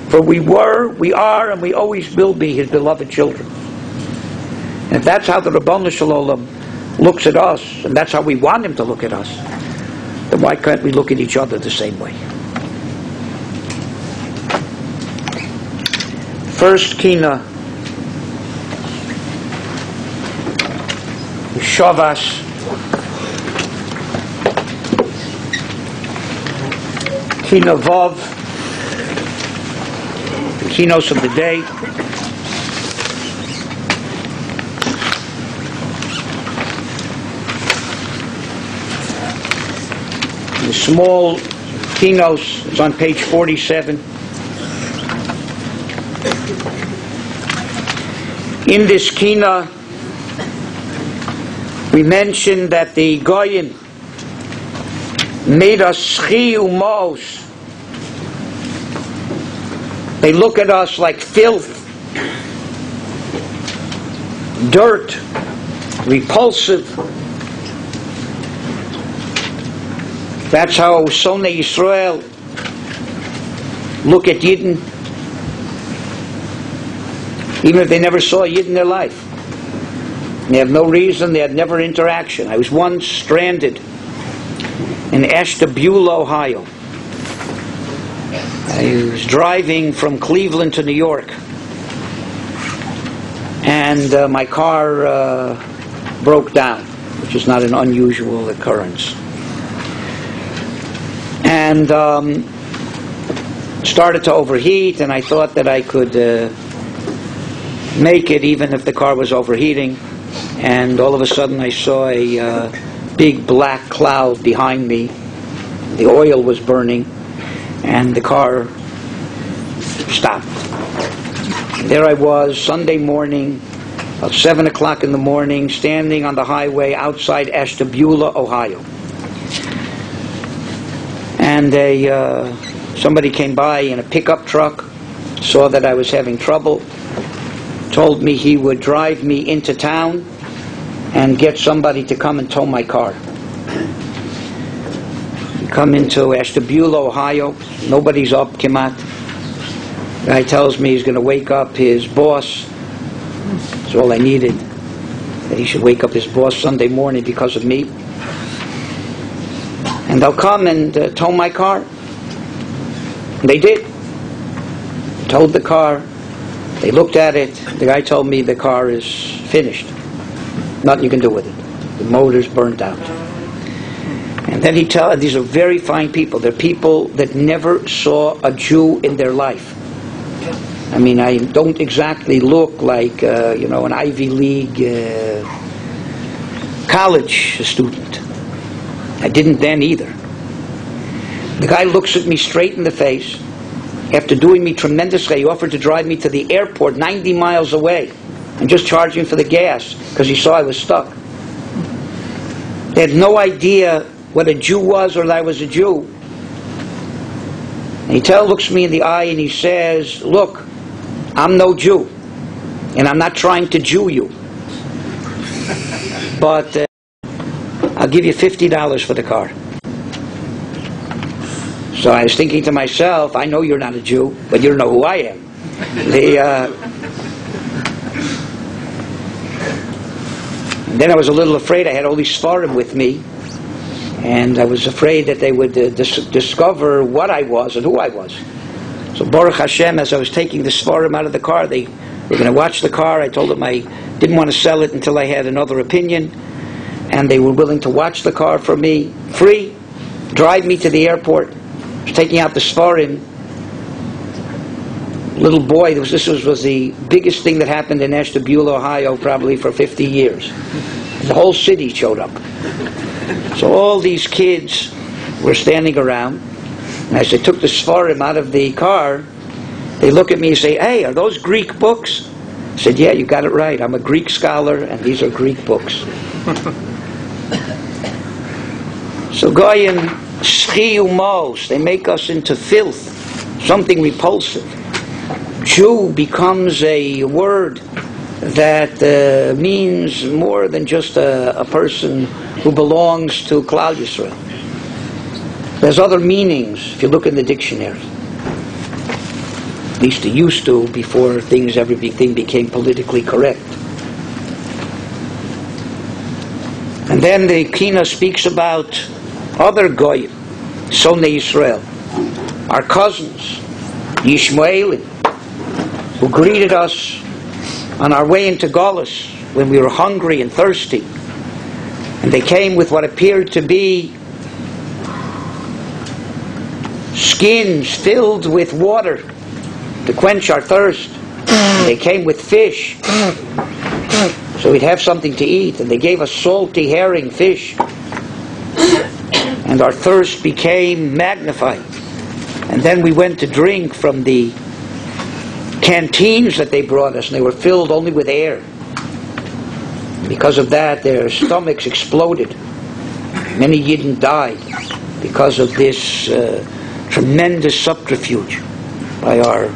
For we were, we are, and we always will be his beloved children. And if that's how the Ribono Shel Olam looks at us, and that's how we want him to look at us, then why can't we look at each other the same way? First Kina, Shavas, Kina Vav, the Kinos of the day. The small Kinos is on page 47. In this Kina, we mentioned that the Goyim made us schi umos. They look at us like filth, dirt, repulsive. That's how Sonei Yisrael look at Yidden, even if they never saw a Yid in their life. They have no reason, they had never interaction. I was once stranded in Ashtabula, Ohio. I was driving from Cleveland to New York, and my car broke down, which is not an unusual occurrence. And started to overheat, and I thought that I could make it even if the car was overheating. And all of a sudden I saw a big black cloud behind me. The oil was burning, and the car stopped. And there I was, Sunday morning, about 7 o'clock in the morning, standing on the highway outside Ashtabula, Ohio. And somebody came by in a pickup truck, saw that I was having trouble, told me he would drive me into town and get somebody to come and tow my car. We come into Ashtabula, Ohio. Nobody's up, Kimat. The guy tells me he's going to wake up his boss. That's all I needed. That he should wake up his boss Sunday morning because of me. And they'll come and tow my car. And they did. Towed the car. They looked at it. The guy told me the car is finished. Nothing you can do with it. The motor's burnt out. And then he tells, these are very fine people. They're people that never saw a Jew in their life. I mean, I don't exactly look like, an Ivy League college student. I didn't then either. The guy looks at me straight in the face. After doing me tremendously, he offered to drive me to the airport 90 miles away and just charge me for the gas because he saw I was stuck. They had no idea what a Jew was or that I was a Jew. And he looks me in the eye and he says, "Look, I'm no Jew, and I'm not trying to Jew you, but I'll give you $50 for the car." So I was thinking to myself, I know you're not a Jew, but you don't know who I am. And then I was a little afraid. I had all these Sfarim with me, and I was afraid that they would discover what I was and who I was. So Baruch Hashem, as I was taking the Sfarim out of the car, they were going to watch the car. I told them I didn't want to sell it until I had another opinion, and they were willing to watch the car for me, free, drive me to the airport. I was taking out the Sfarim. Little boy, this was the biggest thing that happened in Ashtabula, Ohio, probably for 50 years. The whole city showed up. So all these kids were standing around, and as I took the Sfarim out of the car, they look at me and say, "Hey, are those Greek books?" I said, "Yeah, you got it right. I'm a Greek scholar, and these are Greek books." So Goyim, schiyumos, they make us into filth, something repulsive. Jew becomes a word that means more than just a person who belongs to Klal Yisrael. There's other meanings if you look in the dictionary. At least it used to before everything became politically correct. And then the Kinos speaks about other Goyim, Sonei Yisrael, our cousins, Yishmaelim, who greeted us on our way into Golus when we were hungry and thirsty. And they came with what appeared to be skins filled with water to quench our thirst. And they came with fish so we'd have something to eat. And they gave us salty herring fish. And our thirst became magnified. And then we went to drink from the canteens that they brought us, and they were filled only with air. Because of that, their stomachs exploded. Many Yidden died because of this tremendous subterfuge by our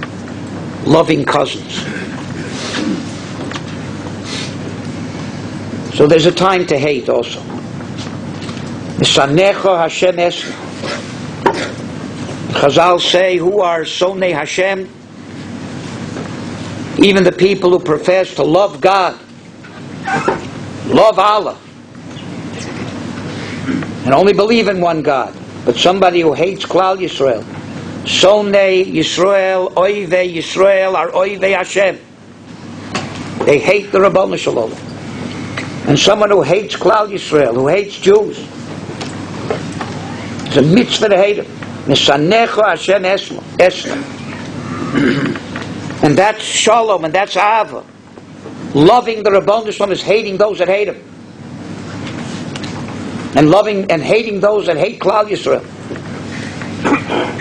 loving cousins. So there's a time to hate also. Misanecha Hashem Esna. Chazal say, who are Sonei Hashem? Even the people who profess to love God, love Allah, and only believe in one God. But somebody who hates Klal Yisrael, Sonei Yisrael, Oivei Yisrael, are Oivei Hashem. They hate the Rabbanu Shalom. And someone who hates Klal Yisrael, who hates Jews, it's a mitzvah to hate him. Misanecho Hashem esna. And that's shalom, and that's Ahava. Loving the Rabbi Shalom is hating those that hate him. And loving and hating those that hate Klal Yisrael.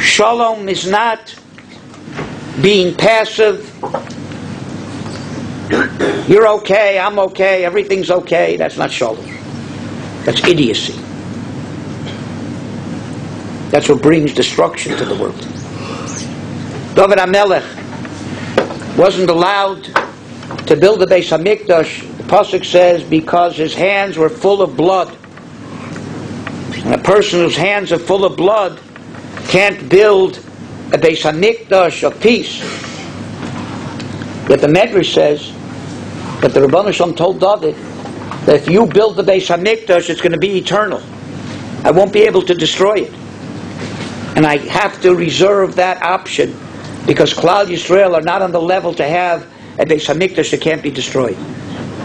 Shalom is not being passive. You're okay, I'm okay, everything's okay. That's not shalom. That's idiocy. That's what brings destruction to the world. David HaMelech wasn't allowed to build the Beis HaMikdash. The Pasuk says because his hands were full of blood. And a person whose hands are full of blood can't build a Beis HaMikdash of peace. Yet the Medrash says that the Ribono Shel Olam told David that if you build the Beis HaMikdash, it's going to be eternal. I won't be able to destroy it. And I have to reserve that option because Klal Yisrael are not on the level to have a Beis HaMikdash that can't be destroyed.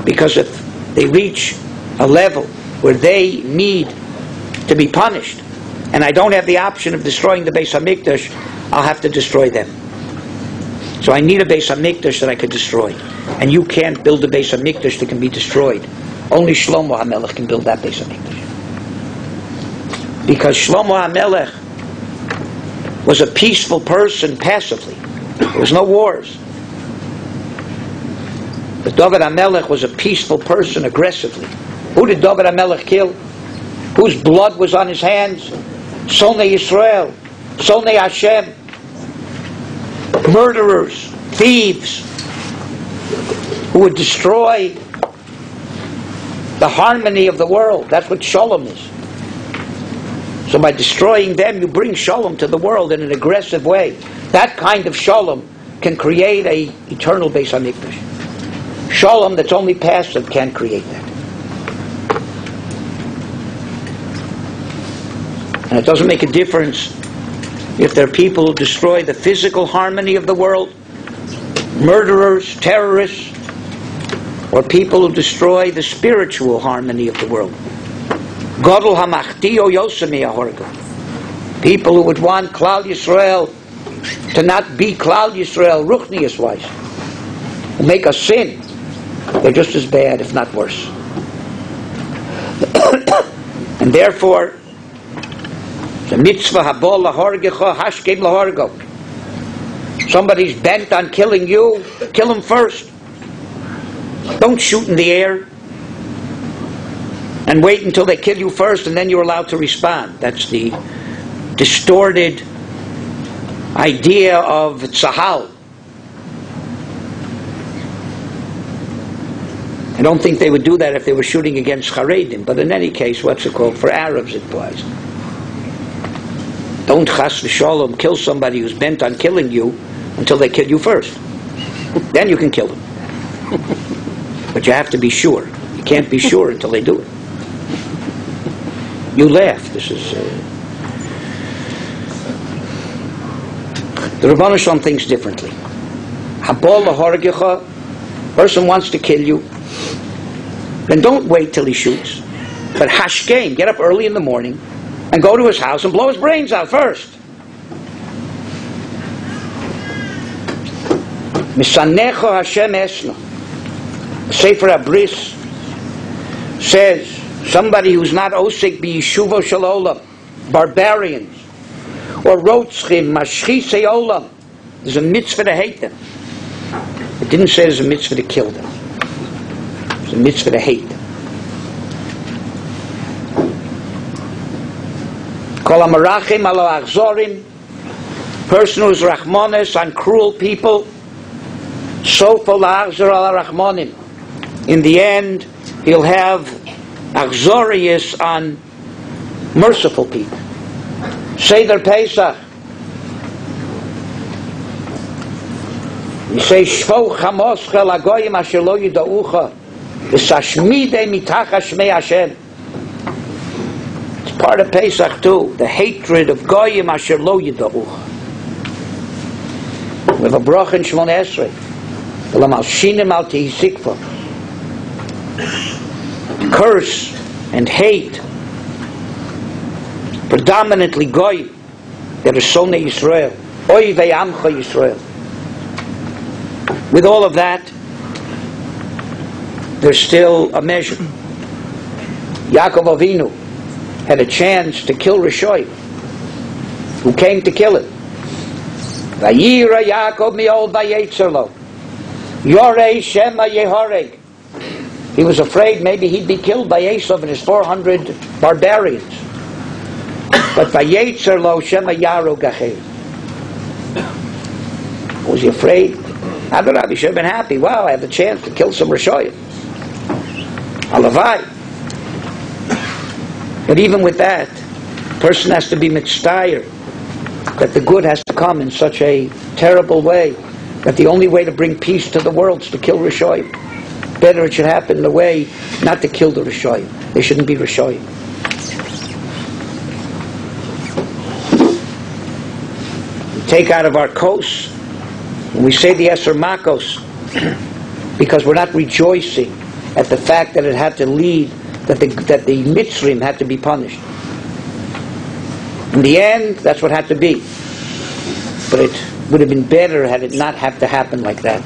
Because if they reach a level where they need to be punished, and I don't have the option of destroying the Beis HaMikdash, I'll have to destroy them. So I need a Beis HaMikdash that I could destroy. And you can't build a Beis HaMikdash that can be destroyed. Only Shlomo HaMelech can build that Beis HaMikdash. Because Shlomo HaMelech was a peaceful person passively. There was no wars. But David HaMelech was a peaceful person aggressively. Who did David HaMelech kill? Whose blood was on his hands? Sonei Yisrael, Sonei Hashem, murderers, thieves, who would destroy the harmony of the world. That's what shalom is. So by destroying them, you bring shalom to the world in an aggressive way. That kind of shalom can create an eternal Beis HaMikdash. Shalom that's only passive can't create that. And it doesn't make a difference if there are people who destroy the physical harmony of the world, murderers, terrorists, or people who destroy the spiritual harmony of the world. Gadol hamachtiyo yosemi ahorgo. People who would want Klal Yisrael to not be Klal Yisrael ruchnius-wise, who make us sin, they're just as bad, if not worse. And therefore, the mitzvah habol lahorgecha hashkem lahorgo. Somebody's bent on killing you, kill him first. Don't shoot in the air and wait until they kill you first and then you're allowed to respond. That's the distorted idea of tzahal. I don't think they would do that if they were shooting against Haredim, but in any case, what's it called? For Arabs it was. Don't chas v'shalom kill somebody who's bent on killing you until they kill you first. Then you can kill them. But you have to be sure. You can't be sure until they do it. You laugh. This is... The Ribono Shel Olam thinks differently. Habol lahorgecha, person wants to kill you, then don't wait till he shoots. But hashkein, get up early in the morning and go to his house and blow his brains out first. Misanecho Hashem esna. Sefer Abris says somebody who's not osik b'yeshuvo shel olam, barbarians, or rotzchim, mashchisei olam, there's a mitzvah to hate them. It didn't say there's a mitzvah to kill them. There's a mitzvah to hate them. Kol hamarachim alo achzorim, person who is rachmanes on cruel people, sofo la'achzor ala rachmanim. In the end, he'll have achzorius on merciful people. Seder Pesach. You say shvo chamoscha lagoyim asher lo yidaucha v'sashmidei mitach shmei Hashem. It's part of Pesach too, the hatred of goyim asher lo yidaucha. We have a bracha in Shemon Esrei. V'lam al shinim al tihisikva. Curse and hate, predominantly goyim, that are Sonei Yisrael. Oivei Amcha Yisrael. With all of that, there's still a measure. Yaakov Avinu had a chance to kill Rishoyim, who came to kill him. Vayira Yaakov mi'ol vayetzer lo. Yorei Shema Yehoreg. He was afraid maybe he'd be killed by Esav and his 400 barbarians. But vayetzer lo Shema Yaro Gachel. Was he afraid? Rabbi should have been happy. Wow, I have the chance to kill some Rishoyim. Alavai. But even with that, a person has to be mitztayer that the good has to come in such a terrible way, that the only way to bring peace to the world is to kill Rishoyim. Better it should happen in a way not to kill the Rishoyim. They shouldn't be Rishoyim. We take out of our kos when we say the Eser Makos, because we're not rejoicing at the fact that it had to lead, that the Mitzrim had to be punished. In the end, that's what had to be. But it would have been better had it not have to happen like that.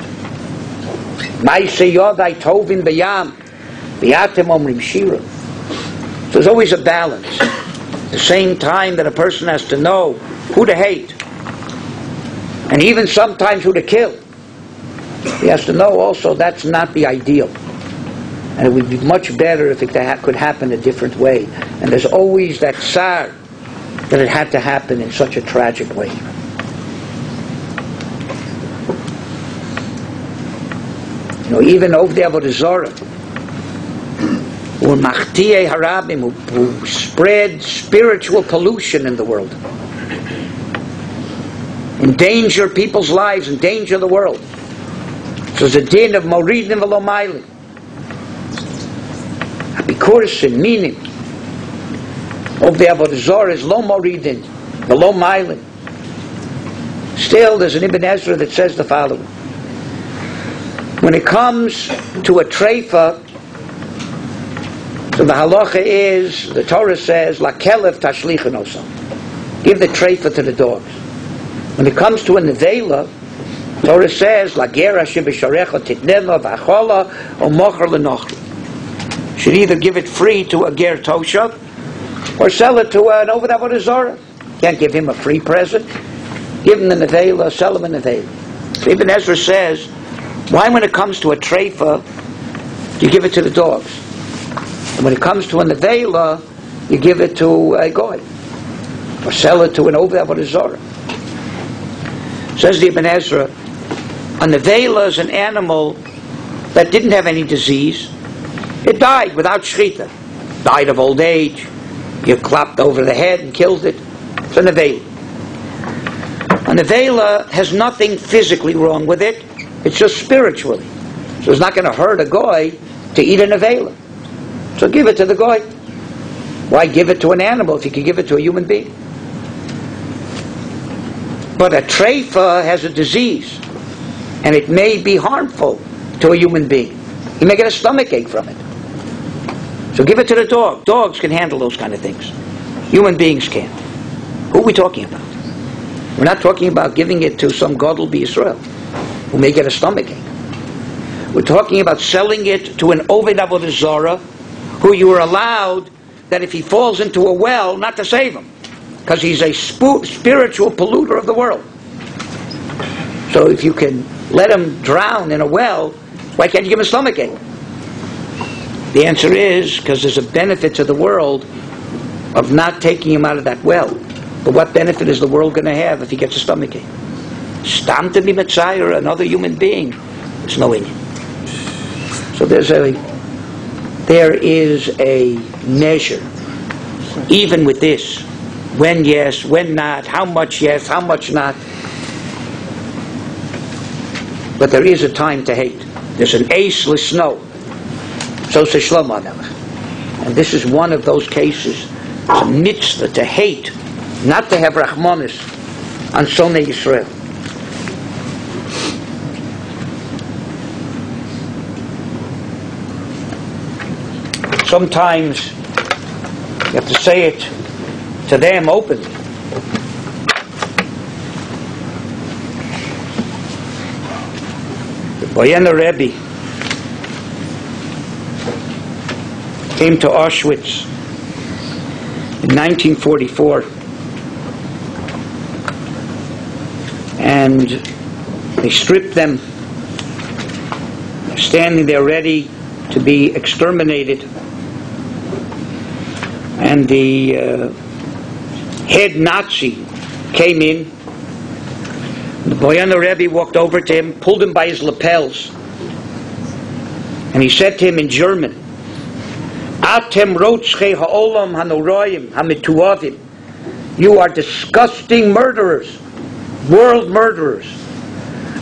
So there's always a balance. At the same time that a person has to know who to hate, and even sometimes who to kill, he has to know also that's not the ideal. And it would be much better if it could happen a different way. And there's always that tsar that it had to happen in such a tragic way. You know, even Ovdei Avodah Zarah, or Machtiei Harabim, who spread spiritual pollution in the world, endanger people's lives, endanger the world. So there's a din of Moridin v'lo Mailin. Abikursin, meaning Ovdei Avodah Zarah is lo Moridin v'lo Mailin. Still, there's an Ibn Ezra that says the following: when it comes to a treifa, so the halacha is, the Torah says, la kelef tashlichin osa, give the treifa to the dogs. When it comes to a nevela, Torah says, la gera shebesharecha titneva v'achola o mocher lenochli. Should either give it free to a ger toshav or sell it to an Ovdei Avodah Zarah. Can't give him a free present. Give him the nevela, sell him a nevela. So Ibn Ezra says, why when it comes to a treifa, you give it to the dogs? And when it comes to a nevela, you give it to a goy. Or sell it to an Ovdei Avodah Zarah. Says the Ibn Ezra, a nevela is an animal that didn't have any disease. It died without shchita. Died of old age. You clapped over the head and killed it. It's a nevela. A nevela has nothing physically wrong with it. It's just spiritually. So it's not going to hurt a goy to eat a nevela. So give it to the goy. Why give it to an animal if you could give it to a human being? But a treifa has a disease, and it may be harmful to a human being. He may get a stomach ache from it. So give it to the dog. Dogs can handle those kind of things. Human beings can't. Who are we talking about? We're not talking about giving it to some Gadol b'Yisrael who may get a stomach ache. We're talking about selling it to an Ovdei Avodah Zarah who you are allowed that if he falls into a well, not to save him, because he's a spiritual polluter of the world. So if you can let him drown in a well, why can't you give him a stomach ache? The answer is because there's a benefit to the world of not taking him out of that well. But what benefit is the world going to have if he gets a stomach ache? Stam to be Messiah, another human being, there's no Indian. So there is a measure, even with this. When yes, when not, how much yes, how much not. But there is a time to hate. There's an ace l'sno. So says Shlomo HaMelech. And this is one of those cases. It's a mitzvah to hate, not to have rachmanis on Sonei Yisrael. Sometimes you have to say it to them openly. Boyena Rabbi came to Auschwitz in 1944, and they stripped them, standing there ready to be exterminated. And the head Nazi came in. The Boyana Rebbe walked over to him, pulled him by his lapels, and he said to him in German, Atem rotzchei ha'olam hanoroyim hamituavim. You are disgusting murderers, world murderers.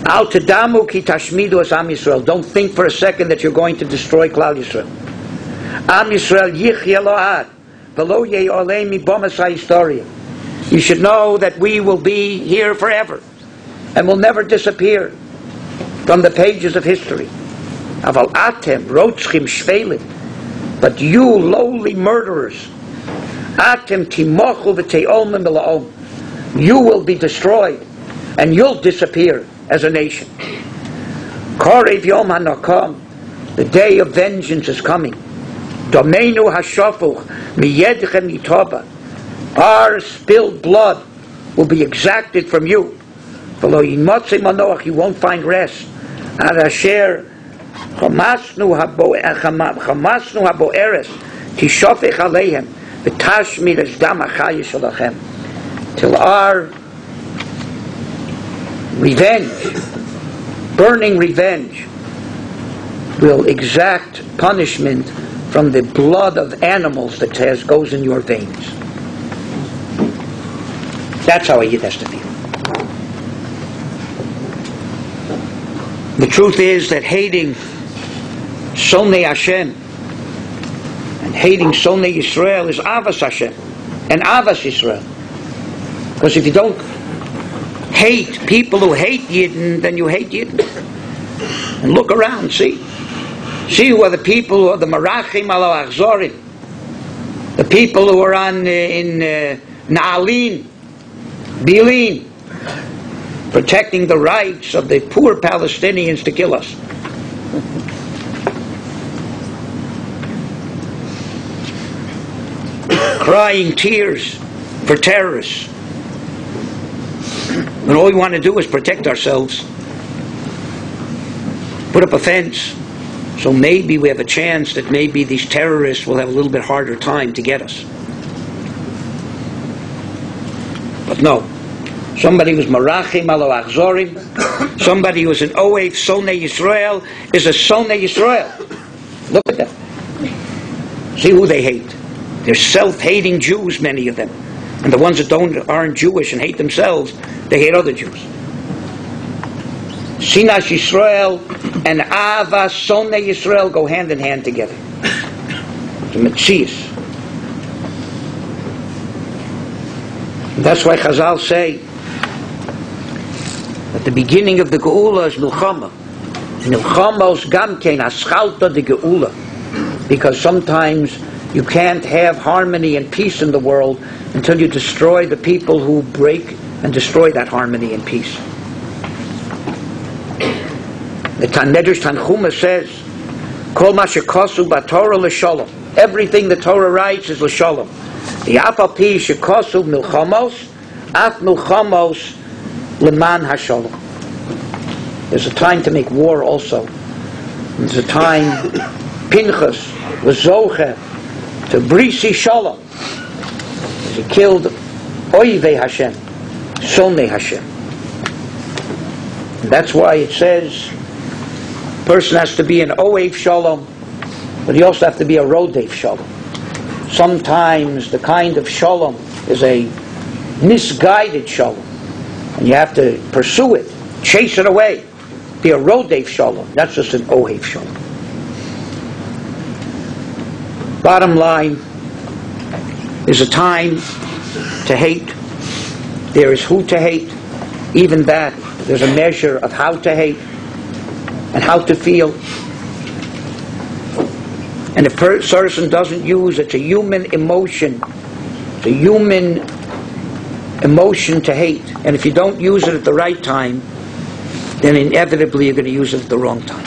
Al tedamu ki tashmidu as Am Yisrael. Don't think for a second that you're going to destroy Klal Yisrael. Am Yisrael yichya lo'ad v'lo ye'olei mibomas ha'historia. You should know that we will be here forever and will never disappear from the pages of history. Aval atem rotzchim shvelim. But you lowly murderers, atem timochu v'te'olmim v'la'om. You will be destroyed and you'll disappear as a nation. Korev Yom HaNakam, the day of vengeance is coming. Domeinu hashafuch miyedchem yitova. Our spilled blood will be exacted from you. V'lo yimotze manoach, you won't find rest. Ad asher chamasnu haboeres tishofech aleihem v'tashmid es dam achayis shalachem. Till our revenge, burning revenge, will exact punishment from the blood of animals that goes in your veins. That's how a Yid has to feel. The truth is that hating Sonei Hashem and hating Sonei Yisrael is Avas Hashem and Avas Yisrael. Because if you don't hate people who hate Yidden, then you hate Yidden. And look around, see who are the people who are the Marachim Alo Achzorim, the people who are in Na'alin, Bilin, protecting the rights of the poor Palestinians to kill us. Crying tears for terrorists. And all we want to do is protect ourselves. Put up a fence. So maybe we have a chance that maybe these terrorists will have a little bit harder time to get us. But no. Somebody who's Marachim Alo Achzorim, somebody who is an Oev Sonei Yisrael is a Sonei Yisrael. Look at them. See who they hate. They're self-hating Jews, many of them. And the ones that aren't Jewish and hate themselves, they hate other Jews. Sina Yisrael and Ahava Sonei Yisrael go hand in hand together. It's a Metzias. That's why Chazal say at the beginning of the Geula is Milchama. Milchamos Gamkein Aschalta de Geula. Because sometimes you can't have harmony and peace in the world until you destroy the people who break and destroy that harmony and peace. The Medrash Tanchuma says, Kol ma shekosu b'Torah l'shalom. Everything the Torah writes is l'shalom. The apapi shekosu milchamos, af milchamos leman hashalom. There's a time to make war also. There's a time, Pinchas was zoche to brisi shalom. He killed oivei Hashem, sonei Hashem. And that's why it says, a person has to be an oev shalom, but he also has to be a rodev shalom. Sometimes the kind of shalom is a misguided shalom, and you have to pursue it, chase it away. Be a rodev shalom, that's just an ohev shalom. Bottom line, there's a time to hate. There is who to hate. Even that, there's a measure of how to hate and how to feel. And if a person doesn't use, it's a human emotion. It's a human emotion to hate. And if you don't use it at the right time, then inevitably you're going to use it at the wrong time.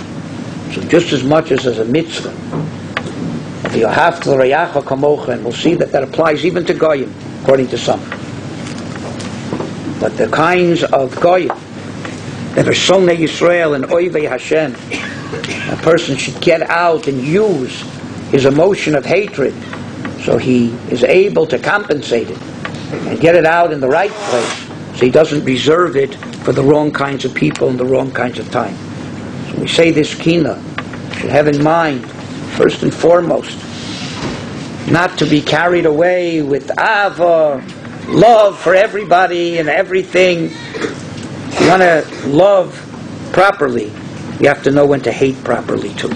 So just as much as a mitzvah, of the Ahavta l'reyacha kamocha, and we'll see that applies even to Goyim, according to some. But the kinds of Goyim that are Sonei Yisrael and Oivei Hashem, a person should get out and use his emotion of hatred so he is able to compensate it and get it out in the right place so he doesn't reserve it for the wrong kinds of people and the wrong kinds of time. So we say this Kina should have in mind, first and foremost, not to be carried away with Ahava, love for everybody and everything. If you want to love properly, you have to know when to hate properly too.